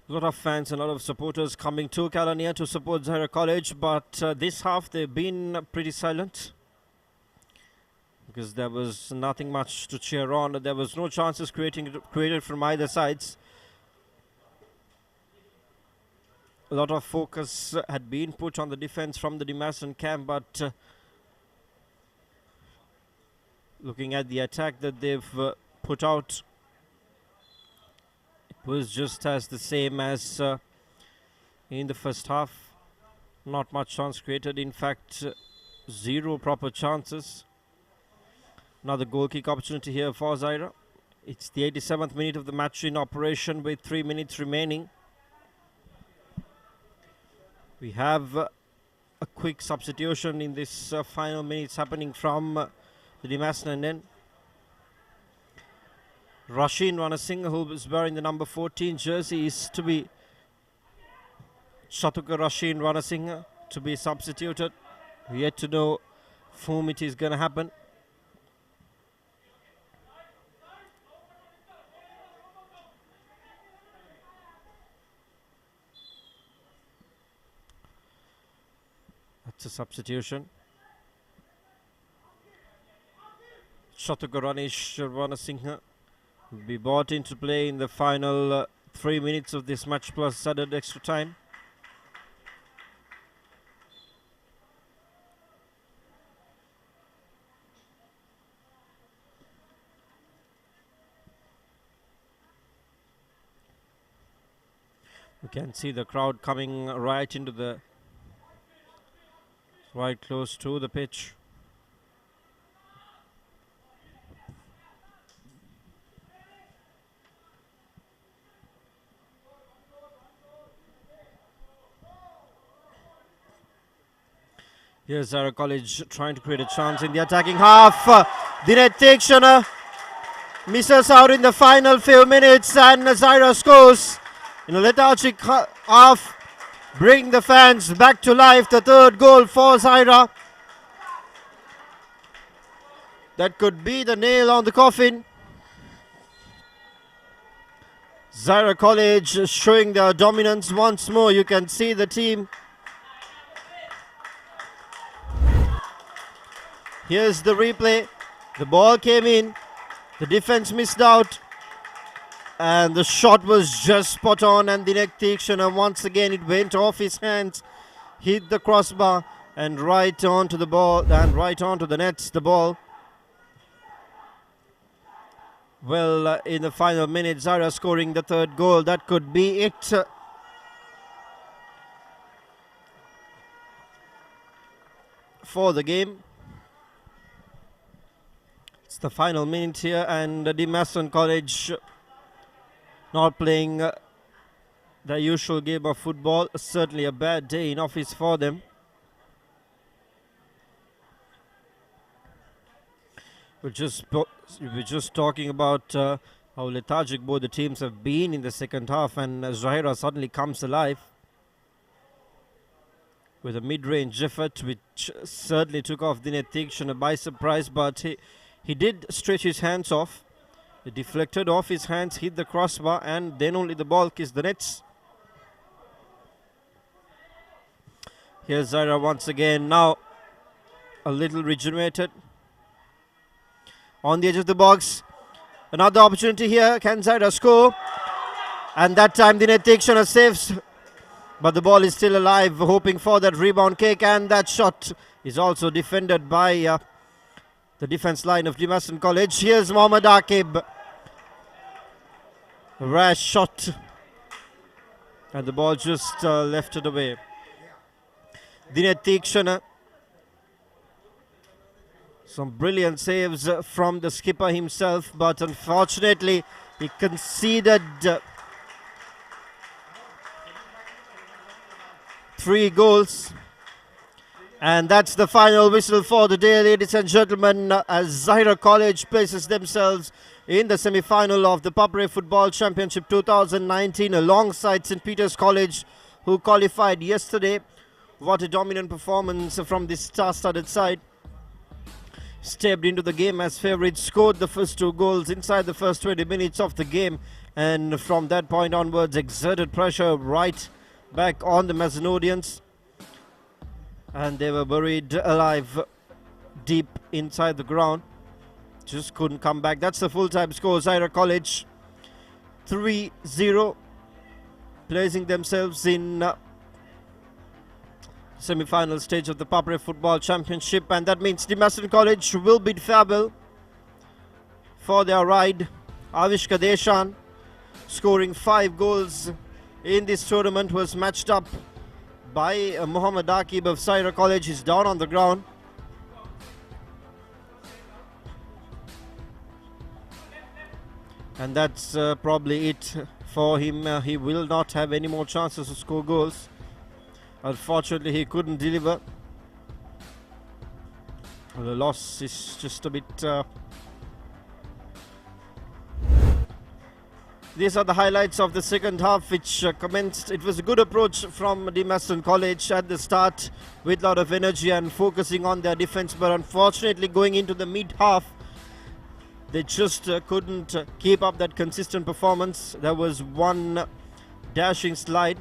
A lot of fans and a lot of supporters coming to Kelaniya to support Zahira College, but this half they've been pretty silent because there was nothing much to cheer on. There was no chances created from either sides. A lot of focus had been put on the defense from the Dimasan camp, but looking at the attack that they've put out, it was just as the same as in the first half. Not much chance created, in fact zero proper chances. Another goal kick opportunity here for Zahira. It's the 87th minute of the match in operation with 3 minutes remaining. We have a quick substitution in this final minutes happening from the Dimasan end. Rasheen Ranasinghe, who is wearing the number 14 jersey, is to be Shatuka Rasheen Ranasinghe to be substituted. We yet to know for whom it is going to happen. That's a substitution. Shatuka Ranasinghe will be brought into play in the final 3 minutes of this match plus added extra time. You can see the crowd coming right close to the pitch. Here's Zahira College trying to create a chance in the attacking half. Dinet Tekshana misses out in the final few minutes, and Zahira scores in a lethargic half, bring the fans back to life. The third goal for Zahira. That could be the nail on the coffin. Zahira College showing their dominance once more. You can see the team. Here's the replay. The ball came in. The defense missed out. And the shot was just spot on. And Dinek Tekshana, once again, it went off his hands. Hit the crossbar and right onto the ball and right onto the nets, the ball. Well, in the final minute, Zahira scoring the third goal. That could be it. For the game. It's the final minute here, and Dimasan College not playing their usual game of football. Certainly a bad day in office for them. We're just talking about how lethargic both the teams have been in the second half, and Zahira suddenly comes alive with a mid-range effort which certainly took off Dinet Tekshana by surprise, but he did stretch his hands off. It deflected off his hands, hit the crossbar, and then only the ball kissed the nets. Here's Zahira once again, now a little rejuvenated. On the edge of the box, another opportunity here. Can Zahira score? And that time Dinet Tekshana saves, but the ball is still alive, hoping for that rebound kick, and that shot is also defended by the defense line of Dimasan College. Here's Mohammad Akib. A rash shot. And the ball just left it away. Dinet Tekshana. Some brilliant saves from the skipper himself, but unfortunately he conceded 3 goals. And that's the final whistle for the day, ladies and gentlemen, as Zahira College places themselves in the semi-final of the ThePapare Football Championship 2019 alongside St. Peter's College, who qualified yesterday. What a dominant performance from this star-studded side. stepped into the game as favourites, scored the first 2 goals inside the first 20 minutes of the game, and from that point onwards exerted pressure right back on the Mazenodians, and they were buried alive deep inside the ground. Just couldn't come back. That's the full-time score. Zahira College 3-0, placing themselves in semi-final stage of the ThePapare Football Championship, and that means the Mazenod College will beat Fabel for their ride. Avishka Deshan, scoring 5 goals in this tournament, was matched up by Muhammad Akib of Zahira College. He's down on the ground. And that's probably it for him. He will not have any more chances to score goals. Unfortunately, he couldn't deliver. The loss is just a bit... These are the highlights of the second half, which commenced. It was a good approach from the Mazenod College at the start, with a lot of energy and focusing on their defense. But unfortunately, going into the mid-half, they just couldn't keep up that consistent performance. There was one dashing slide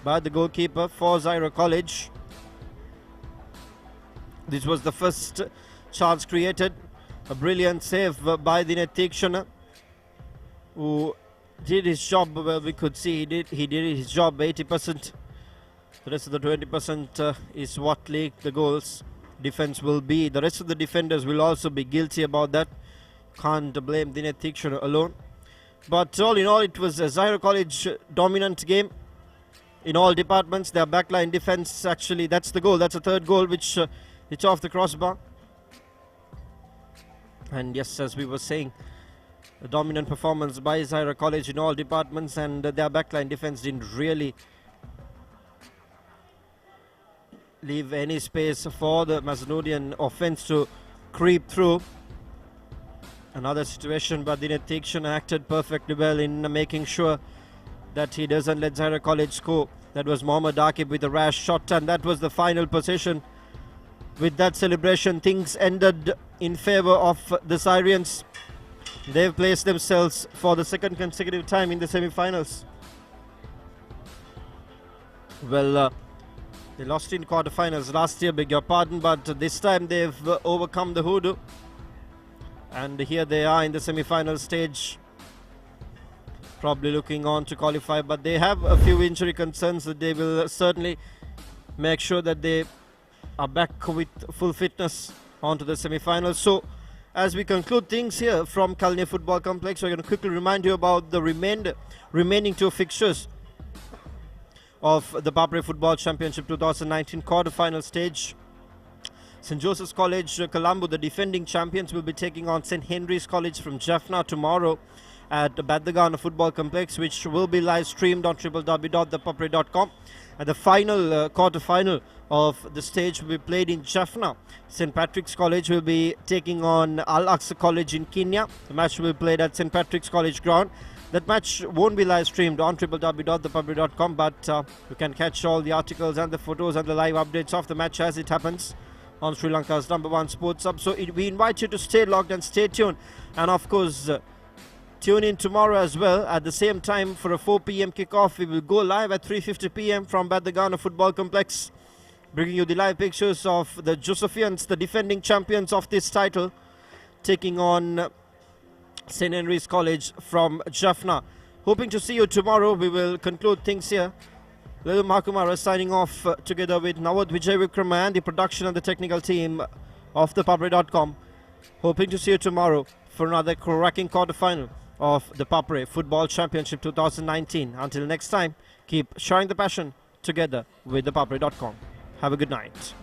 by the goalkeeper for Zahira College. This was the first chance created. A brilliant save by the Thiekshana, who did his job. Well, we could see he did his job 80%. The rest of the 20% is what leaked the goals. Defense will be, the rest of the defenders will also be guilty about that. Can't blame Dinesh Thiekshana alone. But all in all, it was a Zahira College dominant game in all departments. Their backline defense, actually, that's the goal. That's a third goal, which it's off the crossbar. And yes, as we were saying, a dominant performance by Zahira College in all departments, and their backline defense didn't really leave any space for the Mazenodian offense to creep through. Another situation, but Dinesh Thiekshana acted perfectly well in making sure that he doesn't let Zahira College score. That was Mohammad Akib with a rash shot, and that was the final possession. With that celebration, things ended in favour of the Syrians. They've placed themselves for the second consecutive time in the semi-finals. Well, they lost in quarterfinals last year, beg your pardon, but this time they've overcome the hoodoo. And here they are in the semi-final stage, probably looking on to qualify, but they have a few injury concerns that they will certainly make sure that they are back with full fitness onto the semi-finals. So as we conclude things here from Kelaniya Football Complex, we're going to quickly remind you about the remaining 2 fixtures of the ThePapare Football Championship 2019 quarter-final stage. St. Joseph's College, Colombo, the defending champions, will be taking on St. Henry's College from Jaffna tomorrow at Badagana Football Complex, which will be live streamed on www.thepapare.com. And the final quarter-final of the stage will be played in Jaffna. St. Patrick's College will be taking on Al-Aqsa College in Kenya. The match will be played at St. Patrick's College ground. That match won't be live streamed on www.thepapare.com, but you can catch all the articles and the photos and the live updates of the match as it happens on Sri Lanka's #1 sports hub. So we invite you to stay logged and stay tuned, and of course tune in tomorrow as well at the same time for a 4 p.m. kickoff. We will go live at 3:50 p.m. from Badagana Football Complex, bringing you the live pictures of the Josephians, the defending champions of this title, taking on St. Henry's College from Jaffna. Hoping to see you tomorrow. We will conclude things here. Lil Makumara signing off together with Nawad Vijay Vikrama and the production and the technical team of ThePapare.com. Hoping to see you tomorrow for another cracking quarterfinal of the ThePapare Football Championship 2019. Until next time, keep sharing the passion together with ThePapare.com. Have a good night.